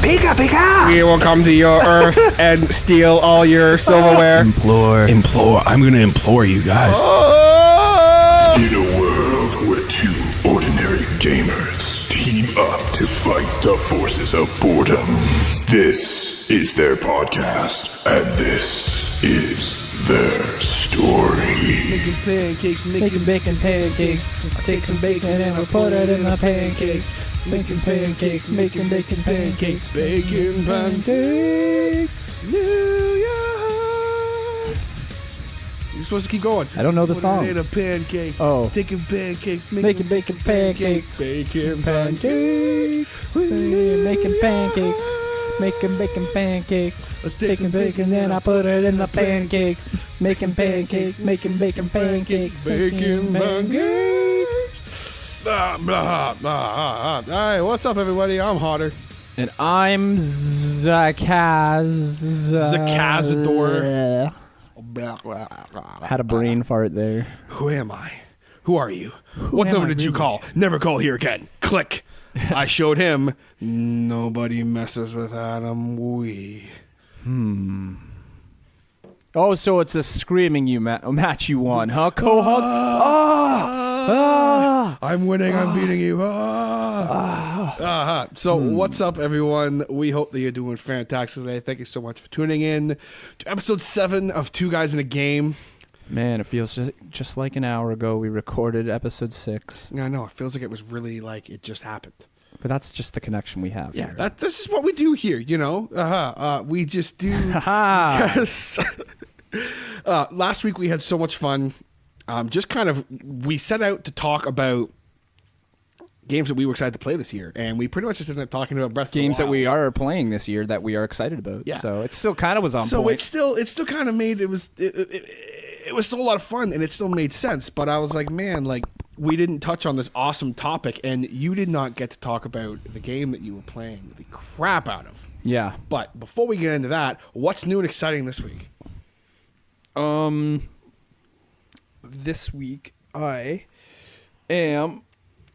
Pika, Pika! We will come to your earth and steal all your silverware. Implore. I'm gonna implore you guys. In a world where two ordinary gamers team up to fight the forces of boredom, this is their podcast, and this is their story. Making pancakes, making bacon pancakes. I take some bacon and I put it in my pancakes. Making pancakes, making bacon pancakes. Bacon pancakes. New York. You're supposed to keep going. I don't know the song. Made a pancake. Oh. Taking pancakes, Making bacon pancakes. Bacon Pancakes. Making pancakes. Making bacon pancakes. Taking bacon and I put it in the pancakes. Making pancakes, making bacon pancakes. Bacon pancakes. Blah, blah, blah. All right, what's up, everybody? I'm Hotter. And I'm Zakazador. Had a brain fart there. Who am I? Who are you? What number did you call? Never call here again. Click. I showed him. Nobody messes with Adam. Oh, so it's a screaming match you won, huh, Cohog? I'm winning. I'm beating you. So what's up, everyone? We hope that you're doing fantastic today. Thank you so much for tuning in to episode 7 of Two Guys in a Game. Man, it feels just like an hour ago we recorded episode 6. I know. It feels like it was really like it just happened. But that's just the connection we have here. This is what we do here, you know? We just do... Because last week we had so much fun. We set out to talk about games that we were excited to play this year, and we pretty much just ended up talking about Breath of the Wild. Games that we are playing this year that we are excited about. Yeah. So it still kind of was on point. So it still kind of made... It was still a lot of fun, and it still made sense, but I was like, man, like, we didn't touch on this awesome topic, and you did not get to talk about the game that you were playing the crap out of. Yeah. But before we get into that, what's new and exciting this week? This week I am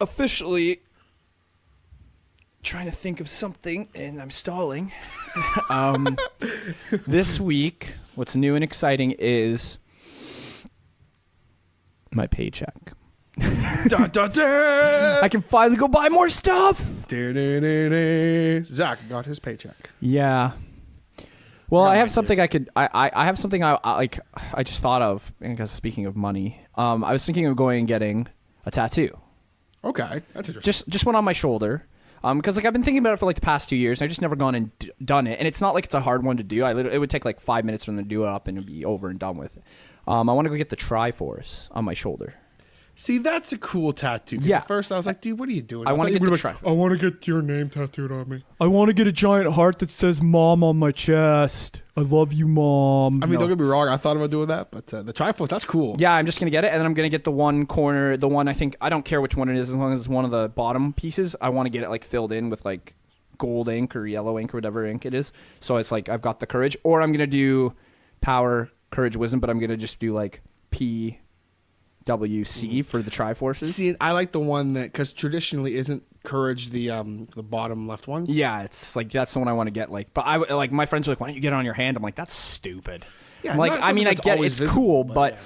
officially trying to think of something, and I'm stalling. This week, what's new and exciting is my paycheck. Da, da, da. I can finally go buy more stuff. Zach got his paycheck. Yeah. Well, I have something I could. I have something I like. I just thought of. Because speaking of money, I was thinking of going and getting a tattoo. Okay, that's interesting. Just one on my shoulder. Because like I've been thinking about it for like the past 2 years, and I've just never gone and done it. And it's not like it's a hard one to do. It would take like 5 minutes for them to do it up, and it'd be over and done with it. I want to go get the Triforce on my shoulder. See, that's a cool tattoo. Yeah. At first, I was like, dude, what are you doing? I want to get the Triforce. I want to get your name tattooed on me. I want to get a giant heart that says "Mom" on my chest. I love you, Mom. I mean, don't get me wrong. I thought about doing that, but the Triforce, that's cool. Yeah, I'm just going to get it, and then I'm going to get the one corner, the one I don't care which one it is, as long as it's one of the bottom pieces. I want to get it like filled in with like gold ink or yellow ink or whatever ink it is. So it's like I've got the courage, or I'm going to do power, courage, wisdom, but I'm going to just do like PWC for the Triforces. See, I like the one that, because traditionally isn't courage the bottom left one? Yeah, it's like that's the one I want to get. Like, but my friends are like, why don't you get it on your hand? I'm like, that's stupid. Yeah, I'm like, I mean, I get it's visible, cool, but but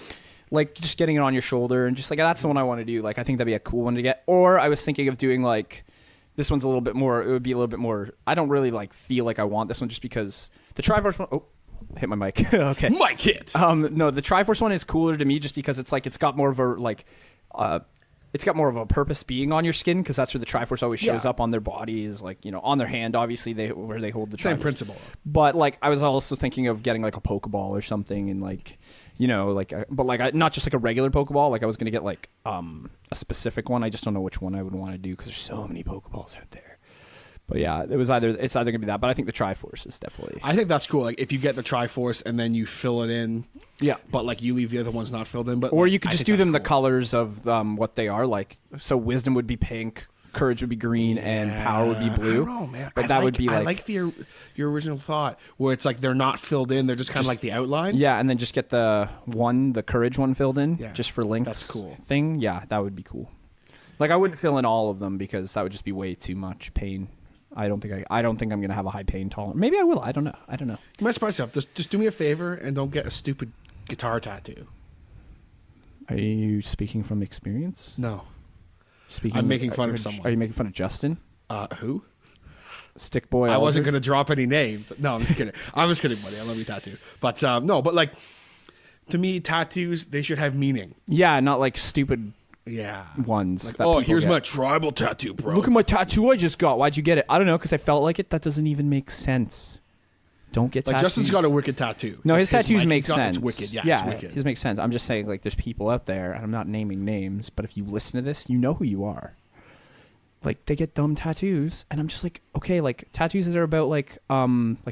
like just getting it on your shoulder and just like that's the one I want to do. Like, I think that'd be a cool one to get. Or I was thinking of doing like this one's a little bit more. It would be a little bit more. I don't really like feel like I want this one just because the Triforce one. Oh. Hit my mic. Okay. Mic hit. No, the Triforce one is cooler to me just because it's like it's got more of a it's got more of a purpose being on your skin because that's where the Triforce always shows up on their body is like, you know, on their hand, obviously where they hold the Triforce. Same principle. But like I was also thinking of getting like a Pokeball or something and like, you know, like not just like a regular Pokeball. Like I was going to get like a specific one. I just don't know which one I would want to do because there's so many Pokeballs out there. But yeah, it's either gonna be that, but I think the Triforce is definitely. I think that's cool. Like if you get the Triforce and then you fill it in, yeah. But like you leave the other ones not filled in. But or like, you could just do them the colors of what they are. Like so, wisdom would be pink, courage would be green, and power would be blue. I don't know, man. But that would be like I like your original thought where it's like they're not filled in; they're just kind of like the outline. Yeah, and then just get the courage one filled in, just for Link's That's cool. thing. Yeah, that would be cool. Like I wouldn't fill in all of them because that would just be way too much pain. I don't think I'm gonna have a high pain tolerance. Maybe I will. I don't know. You might surprise yourself. Just do me a favor and don't get a stupid guitar tattoo. Are you speaking from experience? No. Speaking. I'm making fun of someone. Are you making fun of Justin? Who? Stick boy. I wasn't gonna drop any names. No, I'm just kidding. I'm just kidding, buddy. I love you, tattoo. But no, but like, to me, tattoos, they should have meaning. Yeah, not like stupid ones. Like, that here's get. my tribal tattoo, bro. Look at my tattoo I just got. Why'd you get it? I don't know, because I felt like it. That doesn't even make sense. Don't get like tattoos. Justin's got a wicked tattoo. No, his tattoos make sense. It's wicked. Yeah, yeah, it's wicked. his make sense. I'm just saying, like, there's people out there, and I'm not naming names, but if you listen to this, you know who you are. Like, they get dumb tattoos, and I'm just like, okay, like, tattoos that are about, like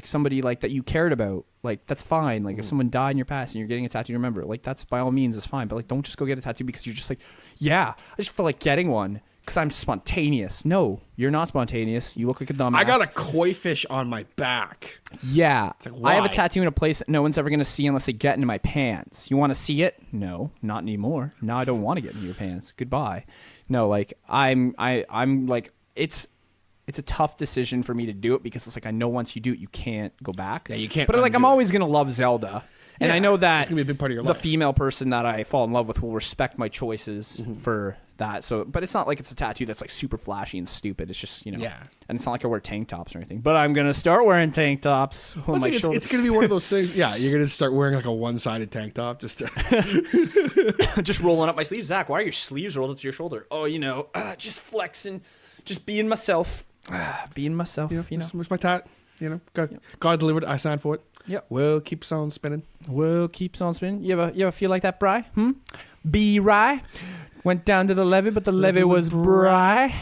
somebody, like, that you cared about, like, that's fine. Like, if someone died in your past and you're getting a tattoo to remember, like, that's, by all means, is fine. But, like, don't just go get a tattoo because you're just like, yeah, I just feel like getting one because I'm spontaneous. No, you're not spontaneous. You look like a dumbass. I got a koi fish on my back. Yeah. Like, I have a why? tattoo in a place that no one's ever going to see unless they get into my pants. You want to see it? No, not anymore. Now I don't want to get into your pants. Goodbye. No, like, I'm like, it's a tough decision for me to do it because it's like I know once you do it, you can't go back. Yeah, you can't But like, undo I'm it. always going to love Zelda. And I know that it's gonna be a big part of your the life. female person that I fall in love with will respect my choices for that. So, but it's not like it's a tattoo that's like super flashy and stupid. It's just, and it's not like I wear tank tops or anything. But I'm gonna start wearing tank tops on my shoulder. It's gonna be one of those things. Yeah, you're gonna start wearing like a one-sided tank top just to Just rolling up my sleeves. Zach, why are your sleeves rolled up to your shoulder? Oh, just flexing, just being myself. Being myself, This was my tat. God delivered. I signed for it. Yep. World keeps on spinning. World keeps on spinning. You ever feel like that, Bry? Be Rye. Went down to the levee, but the levee was Bry.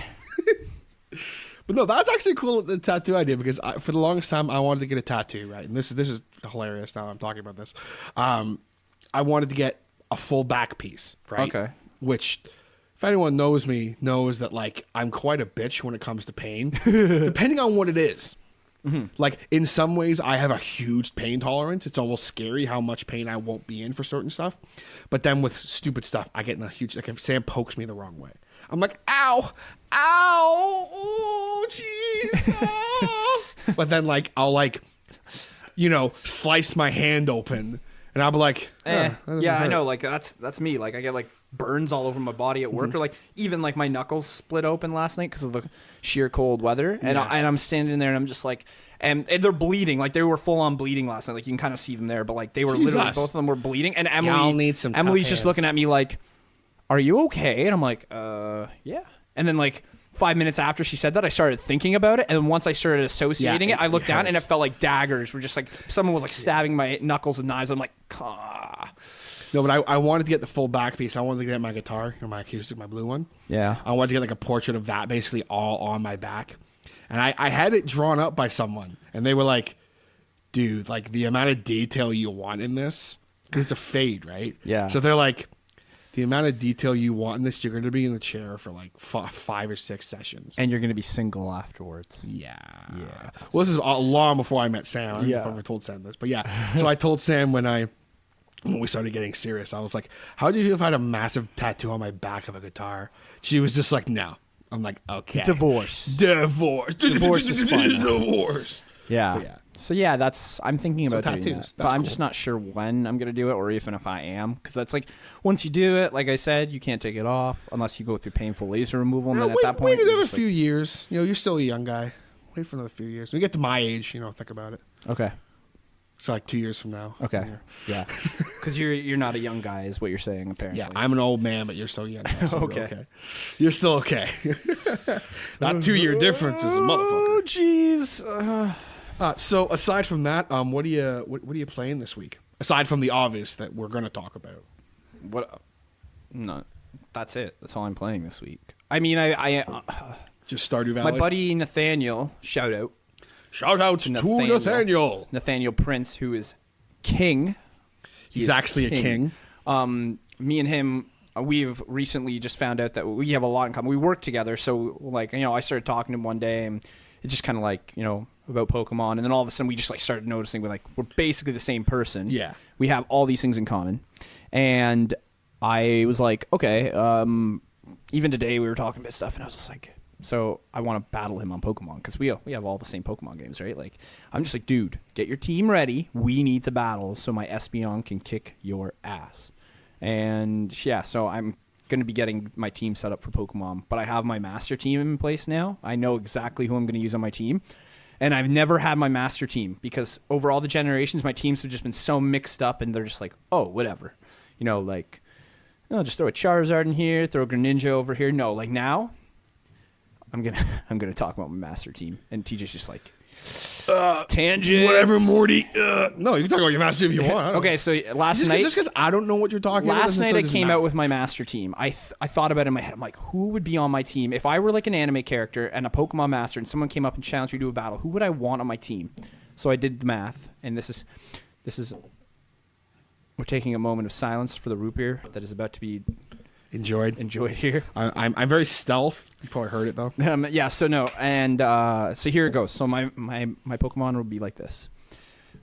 But no, that's actually a cool tattoo idea because for the longest time I wanted to get a tattoo, right? And this is hilarious now I'm talking about this. I wanted to get a full back piece, right? Okay. Which, if anyone knows me, knows that like I'm quite a bitch when it comes to pain, depending on what it is. Like in some ways I have a huge pain tolerance. It's almost scary how much pain I won't be in for certain stuff. But then with stupid stuff, I get in a huge, like if Sam pokes me the wrong way, I'm like, ow, oh, jeez. Oh. But then like, I'll like, slice my hand open and I'll be like, Yeah, hurt. I know. Like that's me. Like I get like burns all over my body at work, or like even like my knuckles split open last night because of the sheer cold weather. And I'm standing there and I'm just like, and they're bleeding. Like they were full on bleeding last night. Like you can kind of see them there, but like they were literally both of them were bleeding. And Y'all need some tough Emily's just hands. looking at me like, "Are you okay?" And I'm like, yeah. And then like 5 minutes after she said that, I started thinking about it, and then once I started associating it, I looked down and it felt like daggers were just like someone was like stabbing my knuckles with knives. I'm like, No, but I wanted to get the full back piece. I wanted to get my guitar, my acoustic, my blue one. Yeah. I wanted to get like a portrait of that basically all on my back. And I had it drawn up by someone. And they were like, dude, like the amount of detail you want in this, because it's a fade, right? Yeah. So they're like, the amount of detail you want in this, you're going to be in the chair for like 5 or 6 sessions. And you're gonna be single afterwards. Yeah. Yeah. Well, this is long before I met Sam. I don't know if I ever told Sam this. But yeah. So I told Sam when we started getting serious, I was like, how do you feel if I had a massive tattoo on my back of a guitar? She was just like, no. I'm like, okay. Divorce. Divorce is fine now. Divorce. Yeah. But yeah. So yeah, I'm thinking about doing tattoos, that, but that's I'm cool. just not sure when I'm gonna do it, or even if I am, because that's like once you do it, like I said, you can't take it off unless you go through painful laser removal, and then at that point, wait you're another just few like, years. You're still a young guy. Wait for another few years. When you get to my age, think about it. Okay. So like 2 years from now. Okay. Yeah. Because you're not a young guy, is what you're saying, apparently. Yeah, I'm an old man, but you're still young. So we're Okay. You're still okay. That 2-year difference is a Oh, motherfucker. jeez. So aside from that, what are you playing this week? Aside from the obvious that we're going to talk about. What? No, that's it. That's all I'm playing this week. I mean, I Just Stardew Valley. my buddy Nathaniel, shout out. Shout out to Nathaniel. Nathaniel Prince, who is king. He's actually a king. Me and him, we've recently just found out that we have a lot in common. We work together, so like I started talking to him one day, and it's just kind of like about Pokemon, and then all of a sudden we just like started noticing we're basically the same person. Yeah, we have all these things in common, and I was like, okay. Even today we were talking about stuff, and I was just like, So I want to battle him on Pokemon because we have all the same Pokemon games, right? Like, I'm just like, dude, get your team ready. We need to battle so my Espeon can kick your ass. And yeah, so I'm going to be getting my team set up for Pokemon, but I have my master team in place now. I know exactly who I'm going to use on my team. And I've never had my master team because over all the generations, my teams have just been so mixed up and they're just like, oh, whatever. You know, like, oh, just throw a Charizard in here, throw a Greninja over here. No, like now, I'm gonna talk about my master team, and TJ's just like, tangent. Whatever, Morty. No, you can talk about your master if you want. I don't Okay, know. so last night, just because I don't know what you're talking about. last night I came out with my master team. I thought about it in my head. I'm like, who would be on my team if I were like an anime character and a Pokemon master, and someone came up and challenged me to a battle? Who would I want on my team? So I did the math, and this is. We're taking a moment of silence for the root beer that is about to be enjoyed here. I'm very stealth. You probably heard it though. Yeah, so no, and so here it goes. So my Pokemon would be like this.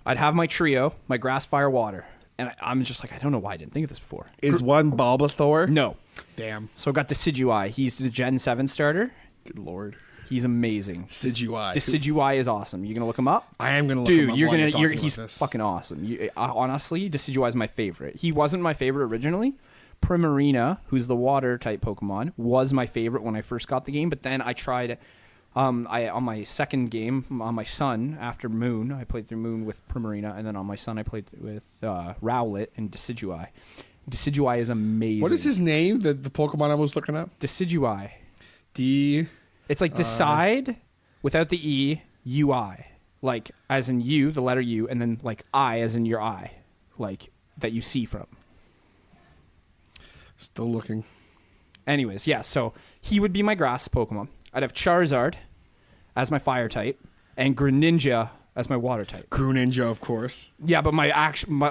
I'd have my trio, my grass, fire, water, and I'm just like, I don't know why I didn't think of this before. Is one Bulbasaur? No. Damn. So I got Decidueye. He's the Gen 7 starter. Good lord. He's amazing. Decidueye. Decidueye is awesome. You gonna look him up? I am gonna look him up. Dude, he's fucking awesome. Honestly, Decidueye is my favorite. He wasn't my favorite originally. Primarina, who's the water type Pokemon, was my favorite when I first got the game. But then I tried, on my second game on my Sun after Moon, I played through Moon with Primarina, and then on my Sun I played with Rowlet and Decidueye. Decidueye is amazing. What is his name? The Pokemon I was looking up. Decidueye. It's like decide without the E, UI. Like as in you, the letter U, and then like I as in your eye. Like that you see from. Still looking. Anyways, yeah, so he would be my grass Pokemon. I'd have Charizard as my fire type and Greninja as my water type. Greninja, of course. Yeah, but my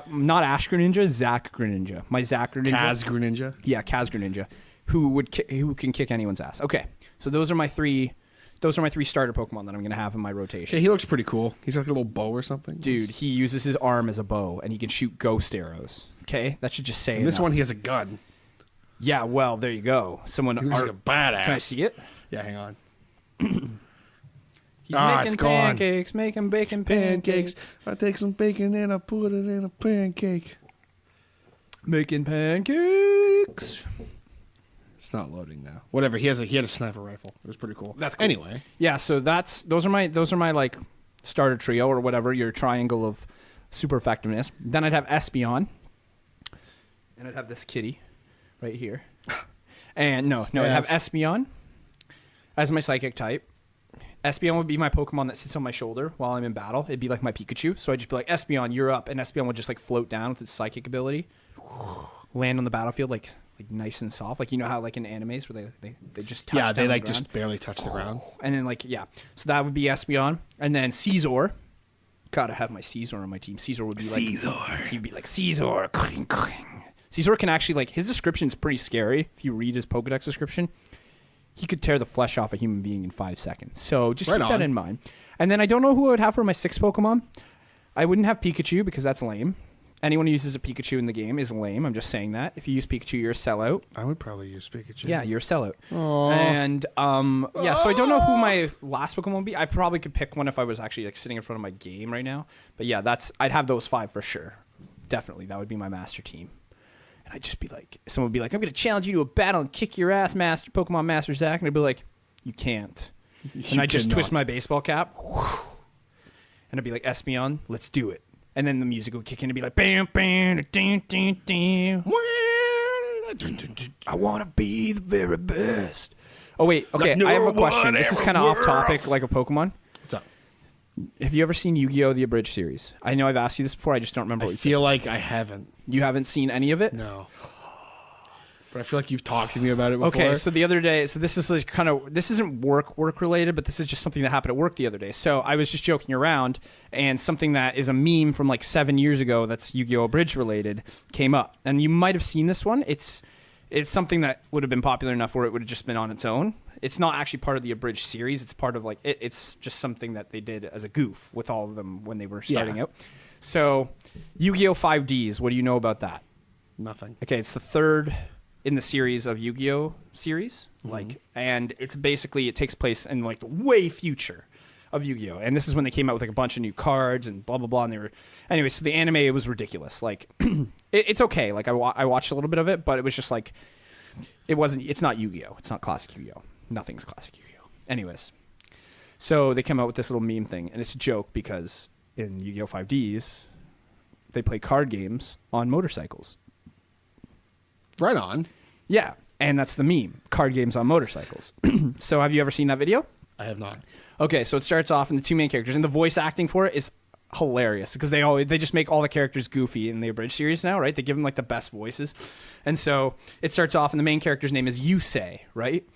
not Ash Greninja, Zac Greninja. My Zac Greninja. Kaz Greninja. Yeah, Kaz Greninja. Who can kick anyone's ass. Okay. So those are my three starter Pokemon that I'm going to have in my rotation. Yeah, he looks pretty cool. He's like a little bow or something. Dude, he uses his arm as a bow, and he can shoot ghost arrows. Okay? That should just say and this enough. one, he has a gun. Yeah, well, there you go. He looks like a badass. Can I see it? Yeah, hang on. He's making pancakes, making bacon pancakes. I take some bacon and I put it in a pancake. Making pancakes. It's not loading now. Whatever. He had a sniper rifle. It was pretty cool. That's cool. Anyway. Yeah, so those are my like starter trio or whatever, your triangle of super effectiveness. Then I'd have Espeon. And I'd have this kitty right here. And I'd have Espeon as my psychic type. Espeon would be my Pokemon that sits on my shoulder while I'm in battle. It'd be like my Pikachu. So I'd just be like, Espeon, you're up. And Espeon would just like float down with its psychic ability. Land on the battlefield like nice and soft. Like, you know how like in animes where they just touch down they like the ground? just barely touch the ground. And then like, yeah. So that would be Espeon. And then Caesar. Gotta have my Caesar on my team. Caesar would be like... He'd be like, Caesar. Cling, cling. Caesar can actually, like, his description is pretty scary. If you read his Pokedex description, he could tear the flesh off a human being in 5 seconds. So just keep that in mind. And then I don't know who I would have for my 6 Pokemon. I wouldn't have Pikachu because that's lame. Anyone who uses a Pikachu in the game is lame. I'm just saying that. If you use Pikachu, you're a sellout. I would probably use Pikachu. Yeah, you're a sellout. Aww. And yeah, so I don't know who my last Pokemon would be. I probably could pick one if I was actually like sitting in front of my game right now. But yeah, I'd have those 5 for sure. Definitely, that would be my master team. And I'd just be like, someone would be like, I'm going to challenge you to a battle and kick your ass, Pokemon Master Zach. And I'd be like, you can't. And I'd just twist my baseball cap. And I'd be like, Espeon, let's do it. And then the music would kick in and be like, bam, bam, ding, ding, ding. I want to be the very best. Oh, wait. Okay, I have a question. This is kind of off topic, like a Pokemon. What's up? Have you ever seen Yu-Gi-Oh! The Abridged series? I know I've asked you this before. I just don't remember what I you feel like I haven't. You haven't seen any of it? No. But I feel like you've talked to me about it before. Okay, so the other day, this is like this isn't work related, but this is just something that happened at work the other day. So I was just joking around, and something that is a meme from like 7 years ago that's Yu-Gi-Oh! Abridged related came up. And you might have seen this one. It's something that would have been popular enough where it would have just been on its own. It's not actually part of the Abridged series. It's part of like, it's just something that they did as a goof with all of them when they were starting out. So Yu-Gi-Oh! 5Ds, what do you know about that? Nothing. Okay, it's the third in the series of Yu-Gi-Oh! Series. like, and it's basically it takes place in like the way future of Yu-Gi-Oh! And this is when they came out with like a bunch of new cards and blah blah blah. And they were anyway. So the anime, it was ridiculous. Like, it's okay. Like I watched a little bit of it, but it was just like it wasn't. It's not Yu-Gi-Oh! It's not classic Yu-Gi-Oh! Nothing's classic Yu-Gi-Oh! Anyways, so they came out with this little meme thing, and it's a joke because in Yu-Gi-Oh! 5Ds, they play card games on motorcycles. Right on. Yeah, and that's the meme: card games on motorcycles. So have you ever seen that video? I have not. Okay, so it starts off in the two main characters, and the voice acting for it is hilarious because they just make all the characters goofy in the abridged series now, right? They give them like the best voices, and so it starts off, and the main character's name is Yusei, right?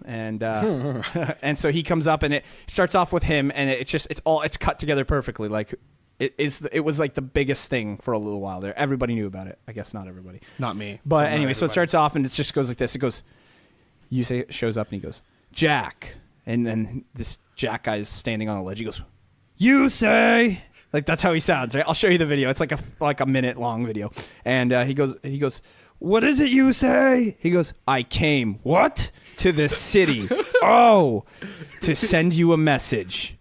And and so he comes up, and it starts off with him, and it's cut together perfectly. Like it was like the biggest thing for a little while there. Everybody knew about it. I guess not everybody, Not me. but anyway, so it starts off, and it just goes like this. It goes, Yusei shows up, and he goes, Jack. And then this Jack guy is standing on a ledge. He goes, Yusei. Like, that's how he sounds, right? I'll show you the video. It's like a minute long video. And he goes, what is it, Yusei? He goes, I came, what? To this city. Oh, to send you a message.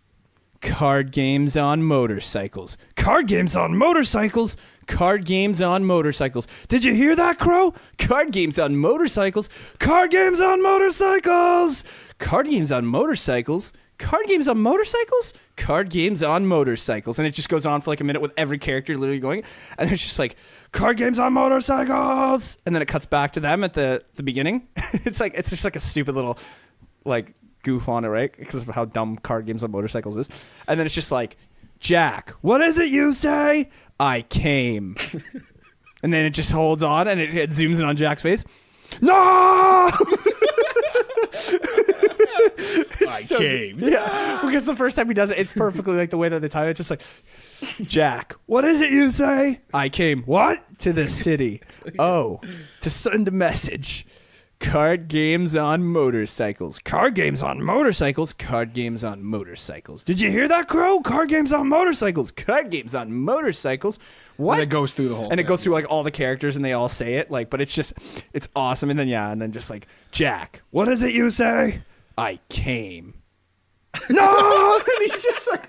Card games on motorcycles. Card games on motorcycles? Card games on motorcycles. Did you hear that, Crow? Card games on motorcycles. Card games on motorcycles. Card games on motorcycles. Card games on motorcycles. Card games on motorcycles. And it just goes on for like a minute with every character literally going. And it's just like, card games on motorcycles. And then it cuts back to them at the beginning. It's just like a stupid little like goof on it, right? Because of how dumb card games on motorcycles is. And then it's just like, Jack, what is it you say? I came. And then it just holds on, and it zooms in on Jack's face. No! I came. Yeah, because the first time he does it, it's perfectly like the way that they time it. It's just like, Jack, what is it you say? I came, what? To the city. Oh, to send a message. Card games on motorcycles. Card games on motorcycles. Card games on motorcycles. Did you hear that, Crow? Card games on motorcycles. Card games on motorcycles. What? And it goes through the whole And it thing. goes through like all the characters, and they all say it. Like, but it's awesome. And then just like, Jack, what is it you say? I came. No! And he's just like,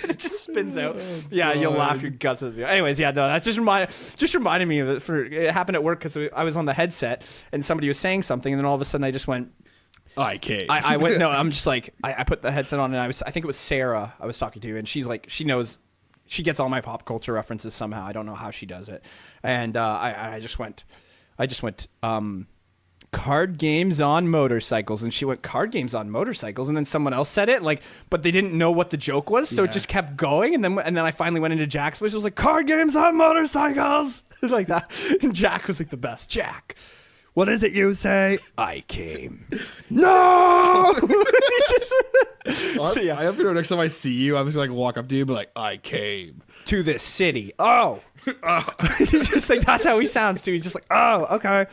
it just spins out. Yeah, you'll laugh your guts out. Anyways, yeah, no, that just reminded me of it. It happened at work because I was on the headset and somebody was saying something, and then all of a sudden I just went, I came. I went, no, I'm just like, I put the headset on, and I think it was Sarah I was talking to, and she's like, she knows, she gets all my pop culture references somehow. I don't know how she does it. And I just went, card games on motorcycles, and she went, card games on motorcycles, and then someone else said it, like, but they didn't know what the joke was, so it just kept going, and then I finally went into Jack's voice. It was like, card games on motorcycles, like that. And Jack was like the best. Jack, what is it you say? I came. No. So, yeah. I hope next time I see you, I'm just gonna like walk up to you and be like, I came to this city. Oh. He's just like, that's how he sounds too. He's just like, oh, okay.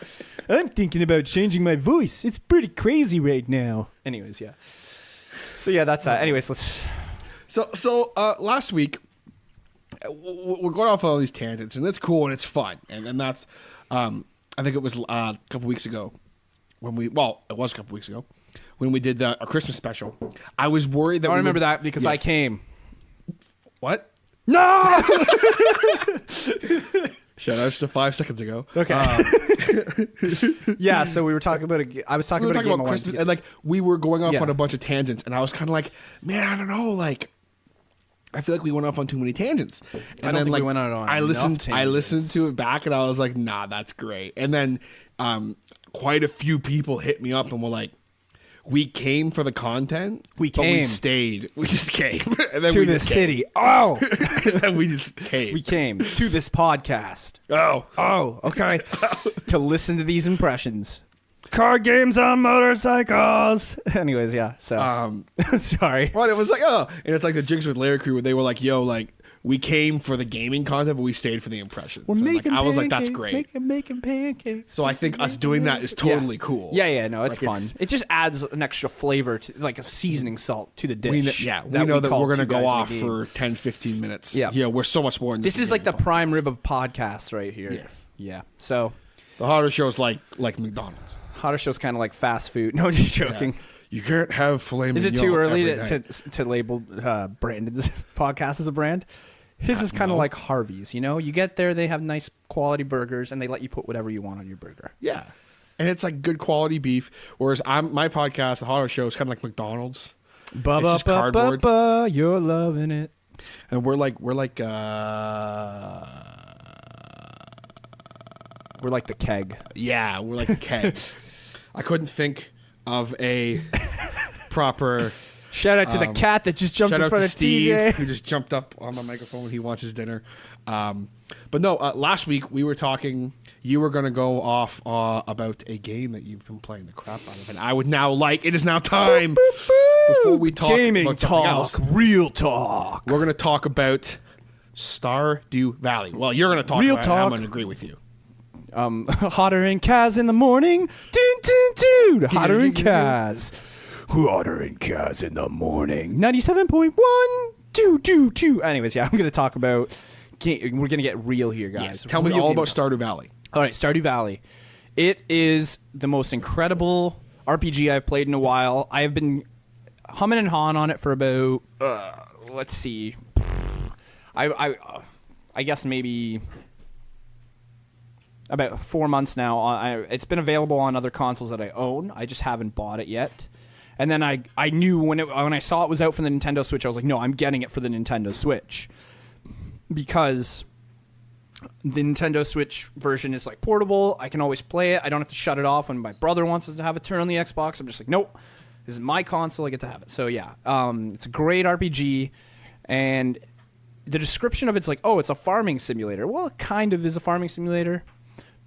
I'm thinking about changing my voice. It's pretty crazy right now. Anyways, yeah. So yeah, that's anyways, let's. So last week we're going off on all these tangents, and it's cool and it's fun, and that's I think it was a couple weeks ago when it was a couple weeks ago when we did our Christmas special. I was worried that I remember that because I came. What? No. Shout outs to 5 seconds ago. Okay. Yeah, so we were talking about I was talking about a game about Christmas, and like we were going off on a bunch of tangents, and I was kind of like, man, I don't know, like I feel like we went off on too many tangents. And I don't think we went on I listened tangents. to it back, and I was like, nah, that's great. And then quite a few people hit me up and were like, we came for the content. But we stayed. We just came. And then to this city. Oh. And then we just came. We came to this podcast. Oh, okay. To listen to these impressions. Card games on motorcycles. Anyways, yeah. So, sorry. Well, it was like, and it's like the Jigs with Larry crew where they were like, yo, like, we came for the gaming content, but we stayed for the impressions. We're making I was like, that's great. Making pancakes. So I think us doing that is totally cool. Yeah, no, it's fun. It just adds an extra flavor, to like a seasoning salt to the dish. We know that we're going to go off for 10, 15 minutes. Yeah, we're so much more than this is like the prime rib of podcasts right here. Yes. Yeah. So the harder shows like McDonald's. Hotter show's kind of like fast food. No, just joking. You can't have filet Is mignon it too early every night. to label Brandon's podcast as a brand? His is kind of like Harvey's, you know? You get there, they have nice quality burgers, and they let you put whatever you want on your burger. Yeah. And it's like good quality beef. Whereas my podcast, The Hotter Show, is kind of like McDonald's. It's just cardboard. You're loving it. And we're like We're like the keg. yeah, we're like a keg. I couldn't think of a proper Shout out to the cat that just jumped shout in out front to of Steve, TJ. who just jumped up on my microphone when he wants his dinner. But no, last week we were talking. You were going to go off about a game that you've been playing the crap out of, and I would now like. It is now time before we talk Gaming about something talk, else. real talk. We're going to talk about Stardew Valley. Well, you're going to talk Real about it, and I'm talk. going to agree with you. Hotter and Kaz in the morning. Dude. Hotter and Kaz. Hotter and Kaz in the morning. 97.1. Do. Anyways, yeah, I'm going to talk about. We're going to get real here, guys. Yes, tell me Real all game about talk. Stardew Valley. All right, Stardew Valley. It is the most incredible RPG I've played in a while. I have been humming and hawing on it for about, let's see, I guess maybe about 4 months now. It's been available on other consoles that I own. I just haven't bought it yet. And then I knew when I saw it was out for the Nintendo Switch, I was like, no, I'm getting it for the Nintendo Switch. Because the Nintendo Switch version is like portable. I can always play it. I don't have to shut it off when my brother wants us to have it turn on the Xbox. I'm just like, nope, this is my console. I get to have it. So yeah, it's a great RPG, and the description of it's like, oh, it's a farming simulator. Well, it kind of is a farming simulator,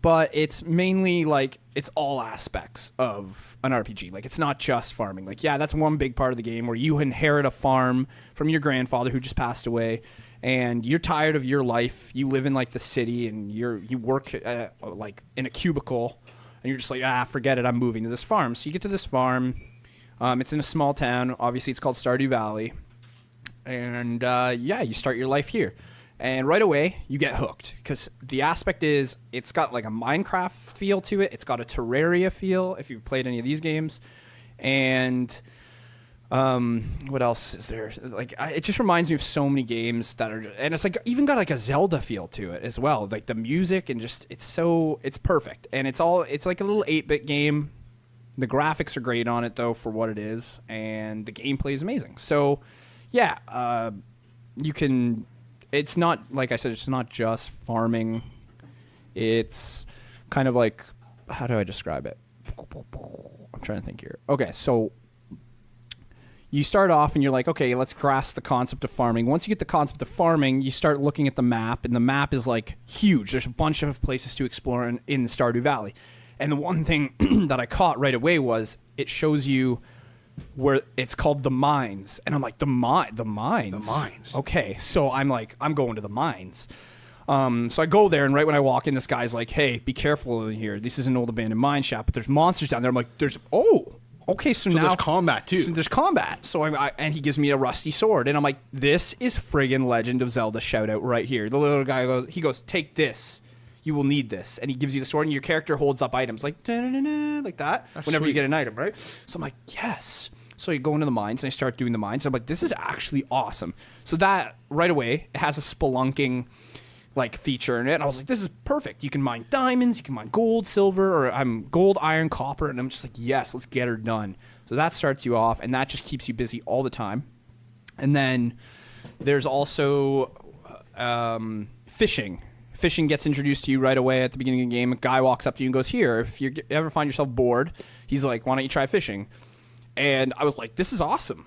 but it's mainly like it's all aspects of an RPG. Like it's not just farming. Like yeah, that's one big part of the game where you inherit a farm from your grandfather who just passed away. And you're tired of your life. You live in like the city, and you work like in a cubicle, and you're just like, forget it. I'm moving to this farm. So you get to this farm. It's in a small town. Obviously, it's called Stardew Valley, and you start your life here. And right away, you get hooked because the aspect is it's got like a Minecraft feel to it. It's got a Terraria feel if you've played any of these games, and what else is there? Like, it just reminds me of so many games that are, and it's like even got like a Zelda feel to it as well. Like the music and just it's perfect, and it's like a little 8-bit game. The graphics are great on it though for what it is, and the gameplay is amazing. So, yeah, you can. It's not like I said. It's not just farming. It's kind of like, how do I describe it? I'm trying to think here. Okay, so. You start off and you're like, okay, let's grasp the concept of farming. Once you get the concept of farming, you start looking at the map, and the map is like huge. There's a bunch of places to explore in Stardew Valley. And the one thing that I caught right away was it shows you where it's called the mines. And I'm like, the mines? The mines. Okay, so I'm like, I'm going to the mines. So I go there, and right when I walk in, this guy's like, hey, be careful in here. This is an old abandoned mine shaft, but there's monsters down there. I'm like, okay, so now there's combat too. So there's combat. So and he gives me a rusty sword, and I'm like, this is friggin' Legend of Zelda shout out right here. The little guy goes, take this. You will need this, and he gives you the sword, and your character holds up items like like that. That's whenever sweet. you get an item, right? So I'm like, yes. So you go into the mines, and I start doing the mines. And I'm like, this is actually awesome. So that right away it has a spelunking like feature in it. And I was like, this is perfect. You can mine diamonds, you can mine gold, silver, or gold, iron, copper, and I'm just like, yes, let's get her done. So that starts you off, and that just keeps you busy all the time. And then there's also fishing. Fishing gets introduced to you right away at the beginning of the game. A guy walks up to you and goes, here, if you ever find yourself bored, he's like, why don't you try fishing? And I was like, this is awesome.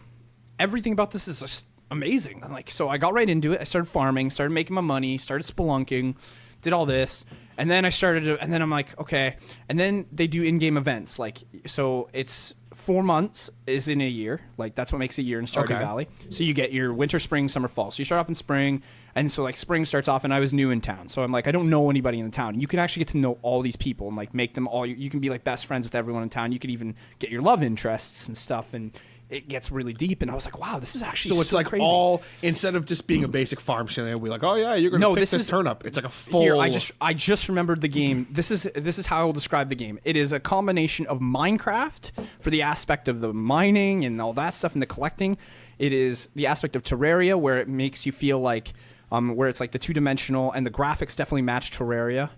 Everything about this is just amazing. I'm like, so I got right into it. I started farming, started making my money, started spelunking, did all this, and then and then I'm like, okay. And then they do in-game events, like, so it's 4 months is in a year, like that's what makes a year in Stardew Valley. So you get your winter, spring, summer, fall. So you start off in spring, and so like spring starts off, and I was new in town, so I'm like, I don't know anybody in the town. You can actually get to know all these people and like make them all. You can be like best friends with everyone in town. You can even get your love interests and stuff, and it gets really deep, and I was like, wow, this is actually So it's like crazy. all, instead of just being a basic farm simulator, we're like, oh yeah, you're gonna pick this turnip. It's like a full. Here, I just remembered the game. This is how I will describe the game. It is a combination of Minecraft for the aspect of the mining and all that stuff and the collecting. It is the aspect of Terraria where it makes you feel like where it's like the 2-dimensional, and the graphics definitely match Terraria.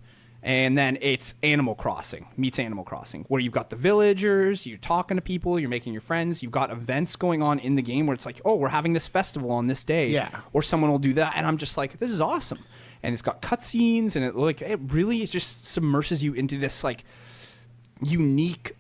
And then it's Animal Crossing meets Animal Crossing, where you've got the villagers, you're talking to people, you're making your friends, you've got events going on in the game where it's like, oh, we're having this festival on this day, Yeah. or someone will do that, and I'm just like, this is awesome. And it's got cutscenes, and it really just submerses you into this like unique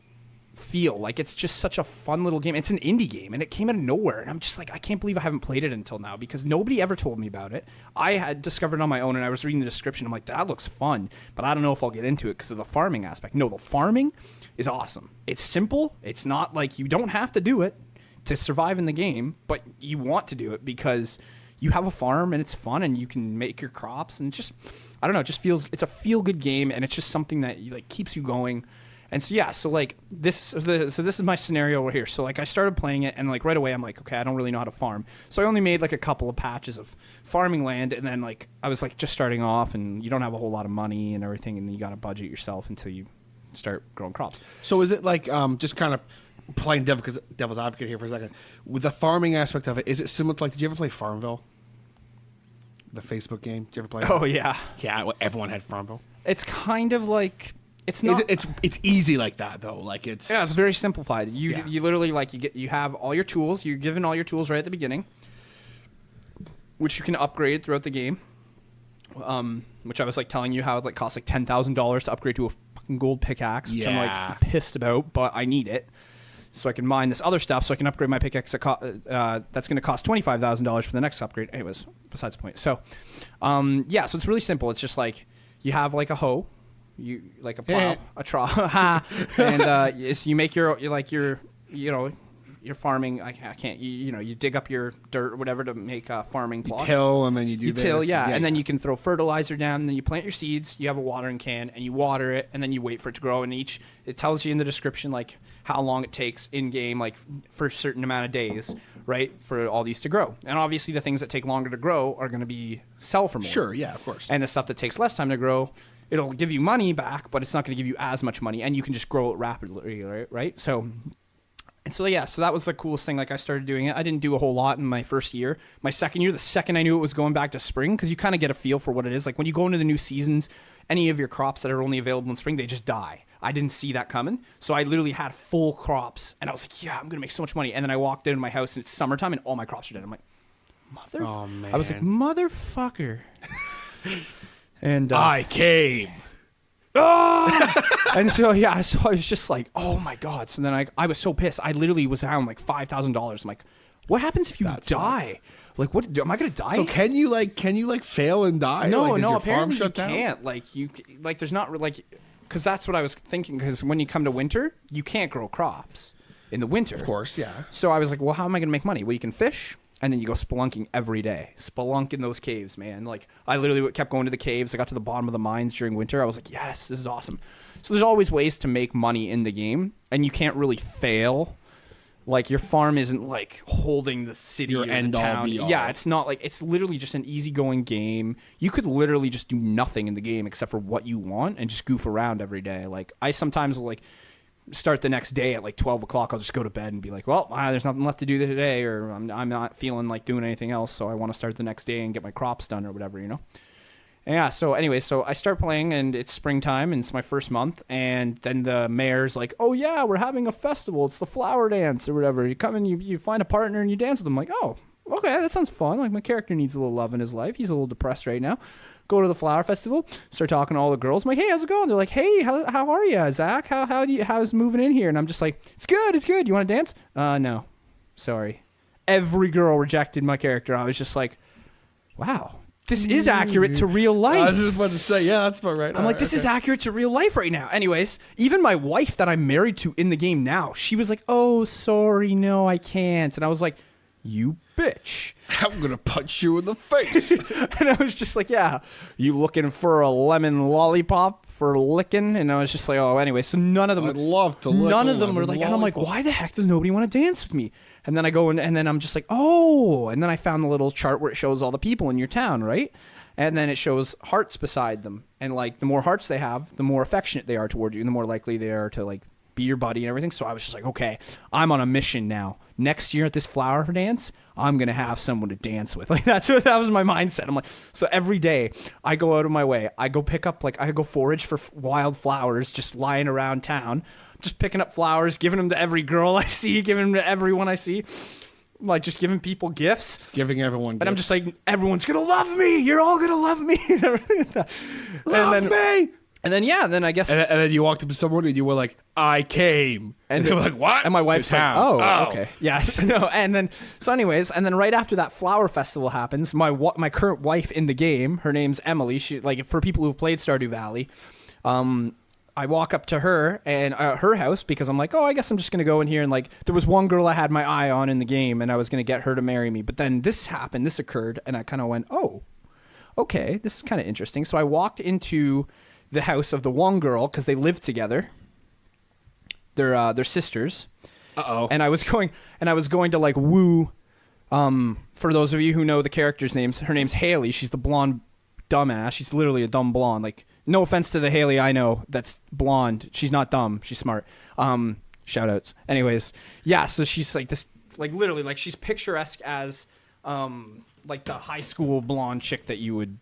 feel. Like, it's just such a fun little game. It's an indie game, and it came out of nowhere, and I'm just like, I can't believe I haven't played it until now, because nobody ever told me about it. I had discovered it on my own, and I was reading the description. I'm like, that looks fun, but I don't know if I'll get into it because of the farming aspect. No, the farming is awesome. It's simple. It's not like you don't have to do it to survive in the game, but you want to do it because you have a farm and it's fun and you can make your crops, and it just, I don't know, it just feels, it's a feel good game, and it's just something that like keeps you going. And so, yeah, so like this is my scenario over here. So like I started playing it, and like right away I'm like, okay, I don't really know how to farm. So I only made like a couple of patches of farming land, and then like I was like just starting off, and you don't have a whole lot of money and everything, and you got to budget yourself until you start growing crops. So is it like just kind of playing devil's advocate here for a second with the farming aspect of it? Is it similar to like? Did you ever play Farmville? The Facebook game. Did you ever play? Oh yeah, yeah. Well, everyone had Farmville. it's kind of like. It's not. It's easy like that though. Like it's it's very simplified. You literally like you have all your tools. You're given all your tools right at the beginning, which you can upgrade throughout the game. Which I was like telling you how it like costs like $10,000 to upgrade to a fucking gold pickaxe, which I'm like pissed about, but I need it so I can mine this other stuff so I can upgrade my pickaxe. That's going to cost $25,000 for the next upgrade. Anyways, besides the point. So, so it's really simple. It's just like you have like a hoe. You like a plow, a trough, and you make your farming. I can't. You dig up your dirt or whatever to make farming plots. You till, and then you do you this. till, and then you can throw fertilizer down. And then you plant your seeds. You have a watering can, and you water it, and then you wait for it to grow. And it tells you in the description like how long it takes in game, like for a certain amount of days, right, for all these to grow. And obviously, the things that take longer to grow are going to be sell for more. Sure, yeah, of course. And the stuff that takes less time to grow, it'll give you money back, but it's not going to give you as much money, and you can just grow it rapidly, right? So that was the coolest thing. Like I started doing it. I didn't do a whole lot in my first year. My second year, the second I knew it was going back to spring, because you kind of get a feel for what it is. Like when you go into the new seasons, any of your crops that are only available in spring, they just die. I didn't see that coming. So I literally had full crops, and I was like, yeah, I'm going to make so much money. And then I walked into my house, and it's summertime, and all my crops are dead. I'm like, oh, man. I was like, motherfucker. And I came. And so I was just like, oh my god. So then I was so pissed. I literally was down like $5,000. I'm like, what happens if you die? Like, what am I gonna die? So can you fail and die? No, like, no. your Apparently farm you shut down? can't. Like there's not like, because that's what I was thinking. Because when you come to winter, you can't grow crops in the winter. Of course, yeah. So I was like, well, how am I gonna make money? Well, you can fish. And then you go spelunking every day. Spelunk in those caves, man. Like, I literally kept going to the caves. I got to the bottom of the mines during winter. I was like, yes, this is awesome. So there's always ways to make money in the game, and you can't really fail. Like, your farm isn't, like, holding the city or the town. Yeah, it's not like, it's literally just an easygoing game. You could literally just do nothing in the game except for what you want and just goof around every day. Like, I sometimes, like, start the next day at like 12 o'clock. I'll just go to bed and be like, well, there's nothing left to do today, or I'm not feeling like doing anything else, so I want to start the next day and get my crops done or whatever, And yeah, so anyway, so I start playing, and it's springtime, and it's my first month, and then the mayor's like, oh yeah, we're having a festival. It's the flower dance or whatever. You come and you find a partner and you dance with them. I'm like, oh, okay, that sounds fun. Like, my character needs a little love in his life. He's a little depressed right now. Go to the flower festival, start talking to all the girls. I'm like, hey, how's it going? They're like, hey, how are you, Zach? How's moving in here? And I'm just like, it's good. You want to dance? No, sorry. Every girl rejected my character. I was just like, wow, this is accurate to real life. I was just about to say, yeah, that's about right. I'm like, this is accurate to real life right now. Anyways, even my wife that I'm married to in the game now, she was like, oh, sorry, no, I can't. And I was like, you bitch. I'm gonna punch you in the face. And I was just like, yeah, you looking for a lemon lollipop for licking? And I was just like, oh, anyway. So none of them. I'd love to lick None a of them were lemon like, and I'm like, lollipop. why the heck does nobody want to dance with me? And then I go in, and then I'm just like, oh. And then I found the little chart where it shows all the people in your town, right? And then it shows hearts beside them. And like, the more hearts they have, the more affectionate they are towards you, and the more likely they are to like be your buddy and everything. So I was just like, okay, I'm on a mission now. Next year at this flower dance, I'm gonna have someone to dance with. Like that was my mindset. I'm like, so every day I go out of my way, I go pick up, like, I go forage for wild flowers just lying around town, just picking up flowers, giving them to every girl I see, giving them to everyone I see, like just giving people gifts, Giving everyone and I'm just like, everyone's gonna love me. You're all gonna love me. And everything like that. love me. And then then I guess. And then you walked up to someone and you were like, I came. And they were like, what? And my wife's like, town. oh, okay. Yes. No. And then, so anyways, and then right after that flower festival happens, my current wife in the game, her name's Emily. She, like, for people who've played Stardew Valley, I walk up to her and her house because I'm like, oh, I guess I'm just going to go in here. And like, there was one girl I had my eye on in the game and I was going to get her to marry me. But then this happened, this occurred. And I kind of went, oh, okay, this is kind of interesting. So I walked into the house of the one girl because they lived together. They're sisters. Uh-oh. And I was going to like woo. For those of you who know the characters' names, her name's Haley. She's the blonde dumbass. She's literally a dumb blonde. Like, no offense to the Haley I know that's blonde. She's not dumb. She's smart. Shout outs. Anyways, yeah. So she's like this, like literally, like she's picturesque as, like the high school blonde chick that you would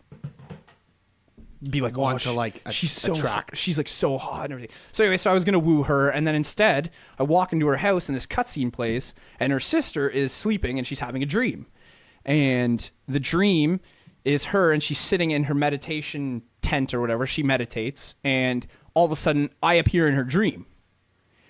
be like, Want to, like, she's so attract. hot. She's like so hot and everything. So anyway, so I was gonna woo her, and then instead I walk into her house and this cutscene plays, and her sister is sleeping and she's having a dream, and the dream is her and she's sitting in her meditation tent or whatever. She meditates, and all of a sudden I appear in her dream,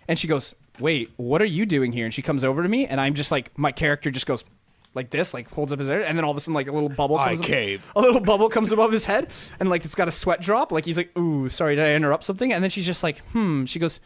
and she goes, "Wait, what are you doing here?" And she comes over to me, and I'm just like, my character just goes like this, like holds up his head, and then all of a sudden, like a little bubble comes a little bubble comes above his head, and like it's got a sweat drop, like he's like, "Ooh, sorry, did I interrupt something?" And then she's just like, she goes,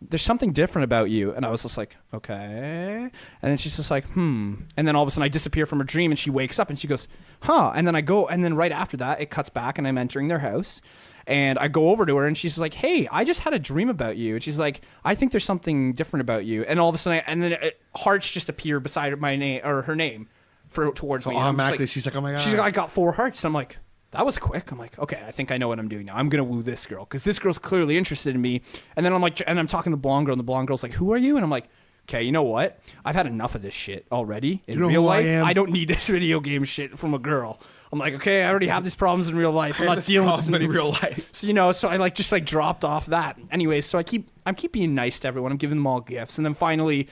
"There's something different about you." And I was just like, okay. And then she's just like, and then all of a sudden I disappear from her dream, and she wakes up and she goes, huh. And then I go, and then right after that it cuts back and I'm entering their house, and I go over to her and she's like, "Hey, I just had a dream about you." And she's like, "I think there's something different about you." And all of a sudden, hearts just appear beside my name or her name towards me. And I'm just Automatically, like, she's like, oh my God. she's like, "I got 4 hearts." And I'm like, that was quick. I'm like, okay, I think I know what I'm doing now. I'm gonna woo this girl because this girl's clearly interested in me. And then I'm like, and I'm talking to the blonde girl, and the blonde girl's like, "Who are you?" And I'm like, okay, you know what? I've had enough of this shit already in real life. I don't need this video game shit from a girl. I'm like, okay, I already have these problems in real life. I'm not dealing with this in real life. So so I like just like dropped off that. Anyways, so I'm keep being nice to everyone. I'm giving them all gifts, and then finally,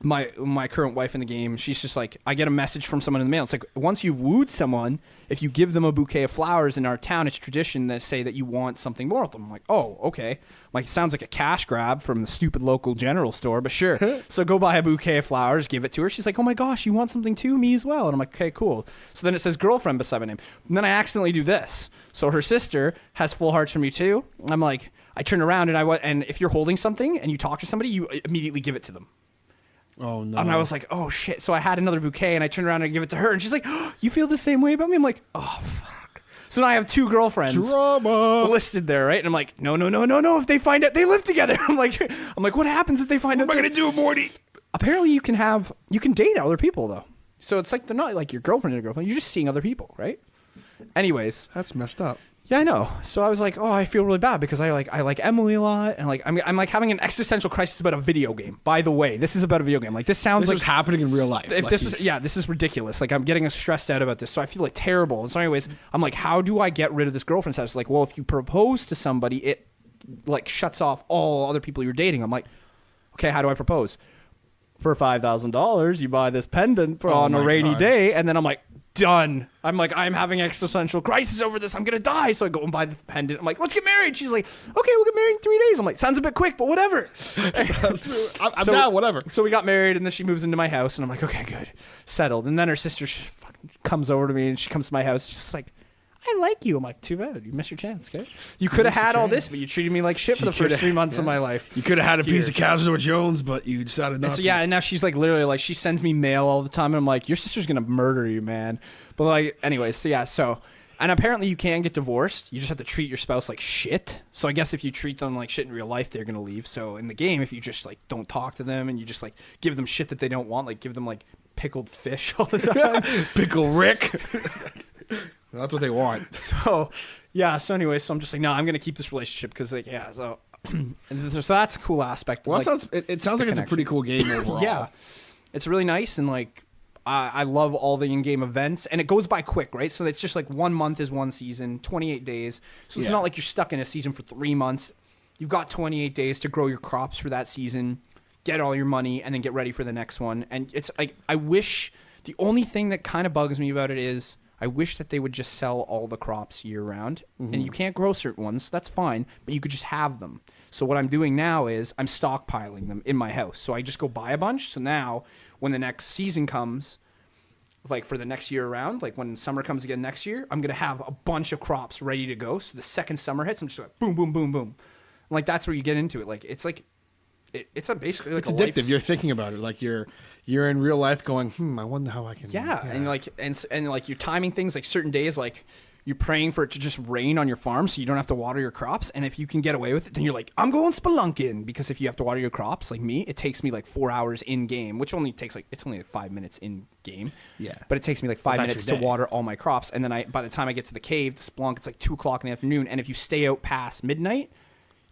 my current wife in the game, she's just like, I get a message from someone in the mail. It's like, once you've wooed someone, if you give them a bouquet of flowers in our town, it's tradition to say that you want something more with them. I'm like, oh, okay. Like, it sounds like a cash grab from the stupid local general store, but sure. So go buy a bouquet of flowers, give it to her. She's like, oh my gosh, you want something too? Me as well. And I'm like, okay, cool. So then it says girlfriend beside my name. And then I accidentally do this. So her sister has full hearts for me too. I'm like, I turn around and if you're holding something and you talk to somebody, you immediately give it to them. Oh no. And I was like, oh shit. So I had another bouquet and I turned around and I give it to her, and she's like, oh, you feel the same way about me? I'm like, oh fuck. So now I have 2 girlfriends Drama. listed there, right? And I'm like, no. If they find out they live together, I'm like, what happens if they find out? What am I gonna do, Morty? Apparently you can date other people though. So it's like they're not like your girlfriend and your girlfriend. You're just seeing other people, right? Anyways, That's messed up. yeah, I know. So I was like, oh, I feel really bad because I like Emily a lot, and like I'm like having an existential crisis about a video game. By the way, this is about a video game. Like, this sounds This like was happening in real life. if Like, this was, this is ridiculous. Like, I'm getting stressed out about this, so I feel like terrible. And so anyways, I'm like, how do I get rid of this girlfriend status? Like, well, if you propose to somebody, it like shuts off all other people you're dating. I'm like, okay, how do I propose? For $5,000, you buy this pendant on a rainy day, and then I'm like, done. I'm like, I'm having existential crisis over this. I'm gonna die. So I go and buy the pendant. I'm like, let's get married. She's like, okay, we'll get married in 3 days. I'm like, sounds a bit quick, but whatever. I'm down, whatever. So we got married, and then she moves into my house, and I'm like, okay, good, settled. And then her sister fucking comes over to me, and she comes to my house. She's just like, I like you. I'm like, too bad. You missed your chance, okay? You could have had all this, but you treated me like shit for the first 3 months of my life. You could have had a piece of Castleton Jones, but you decided not to. Yeah, and now she's like literally like she sends me mail all the time, and I'm like, your sister's gonna murder you, man. But like, anyways, so and apparently you can get divorced. You just have to treat your spouse like shit. So I guess if you treat them like shit in real life, they're gonna leave. So in the game, if you just like don't talk to them and you just like give them shit that they don't want, like give them like pickled fish all the time, Pickle Rick. That's what they want. So anyway, so I'm just like, no, I'm gonna keep this relationship because like so that's a cool aspect. Well, like, it sounds like it's a pretty cool game overall. Yeah, it's really nice and like I love all the in-game events and it goes by quick, right? So it's just like 1 month is one season, 28 days. So it's not like you're stuck in a season for 3 months. You've got 28 days to grow your crops for that season, get all your money, and then get ready for the next one. And it's like I wish the only thing that kind of bugs me about it is I wish that they would just sell all the crops year round. And you can't grow certain ones, so that's fine, but you could just have them. So what I'm doing now is I'm stockpiling them in my house. So I just go buy a bunch. So now when the next season comes, like for the next year around, like when summer comes again next year, I'm going to have a bunch of crops ready to go. So the second summer hits, I'm just like boom, boom, boom, boom. Like that's where you get into it. Like it's like it's a basically like it's addictive. You're thinking about it like you're in real life going, I wonder how I can. Yeah, and like and like you're timing things like certain days, like you're praying for it to just rain on your farm so you don't have to water your crops. And if you can get away with it, then you're like, I'm going spelunking, because if you have to water your crops like me, it takes me like 4 hours in game, which only takes like it's only like 5 minutes in game. Yeah, but it takes me like 5 minutes to water all my crops, and then by the time I get to the cave, the spelunk, it's like 2 o'clock in the afternoon. And if you stay out past midnight,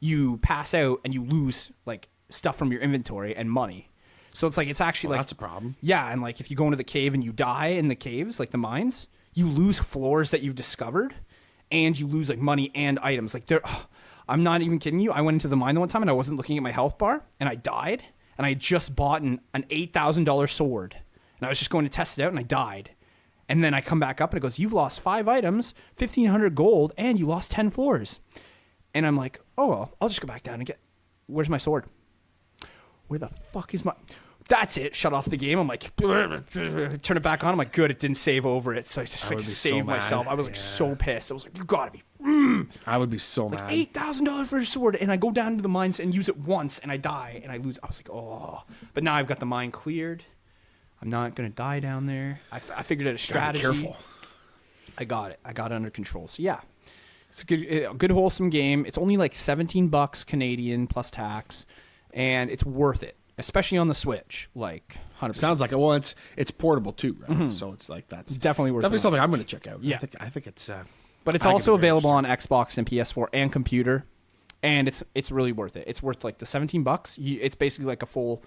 you pass out and you lose like stuff from your inventory and money. So it's like it's actually like that's a problem. Yeah, and like if you go into the cave and you die in the caves, like the mines, you lose floors that you've discovered, and you lose like money and items. Like I'm not even kidding you. I went into the mine the one time and I wasn't looking at my health bar and I died, and I had just bought an $8,000 sword, and I was just going to test it out and I died. And then I come back up and it goes, you've lost 5 items, 1,500 gold, and you lost 10 floors. And I'm like, oh well, I'll just go back down and where's my sword? Where the fuck is my... That's it. Shut off the game. I'm like, turn it back on. I'm like, good, it didn't save over it. So I just like saved myself. I was like so pissed. I was like, you gotta be... I would be so mad. $8,000 for a sword, and I go down to the mines and use it once, and I die, and I lose. I was like, oh. But now I've got the mine cleared. I'm not gonna die down there. I figured out a strategy. Be careful. I got it. I got it under control. So yeah, it's a good wholesome game. It's only like $17 Canadian plus tax, and it's worth it, especially on the Switch. Like 100%. Sounds like it. Well, it's portable too, right? So it's like that's definitely worth. Definitely something I'm gonna check out. Yeah, I think it's. But it's also available on Xbox and PS4 and computer, and it's really worth it. It's worth like the $17. It's basically like a full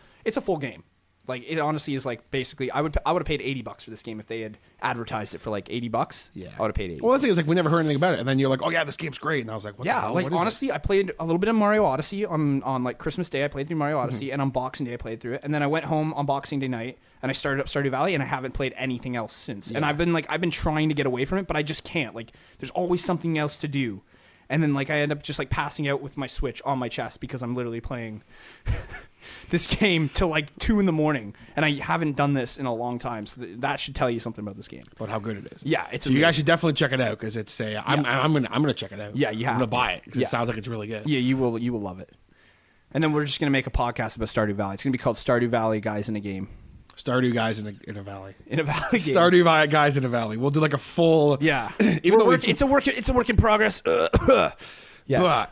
game. Like it honestly is like basically I would have paid $80 for this game if they had advertised it for like $80. Yeah, I would have paid $80. Well, the thing is like we never heard anything about it, and then you're like, oh yeah, this game's great, and I was like, what the hell? Like what is honestly, I played a little bit of Mario Odyssey on like Christmas Day. I played through Mario Odyssey, and on Boxing Day I played through it, and then I went home on Boxing Day night and I started up Stardew Valley, and I haven't played anything else since. Yeah. And I've been trying to get away from it, but I just can't. Like there's always something else to do. And then like I end up just like passing out with my Switch on my chest because I'm literally playing this game till like 2 a.m, and I haven't done this in a long time. So that should tell you something about this game. About how good it is. Yeah, it's. So you guys should definitely check it out because it's I'm gonna check it out. Yeah, you have. I'm gonna buy it because it sounds like it's really good. Yeah, you will love it. And then we're just gonna make a podcast about Stardew Valley. It's gonna be called Stardew Valley Guys in a Game. Stardew Guys in a Valley. In a Valley game. Stardew Guys in a Valley. We'll do like a full. Yeah. It's a work in progress. Yeah.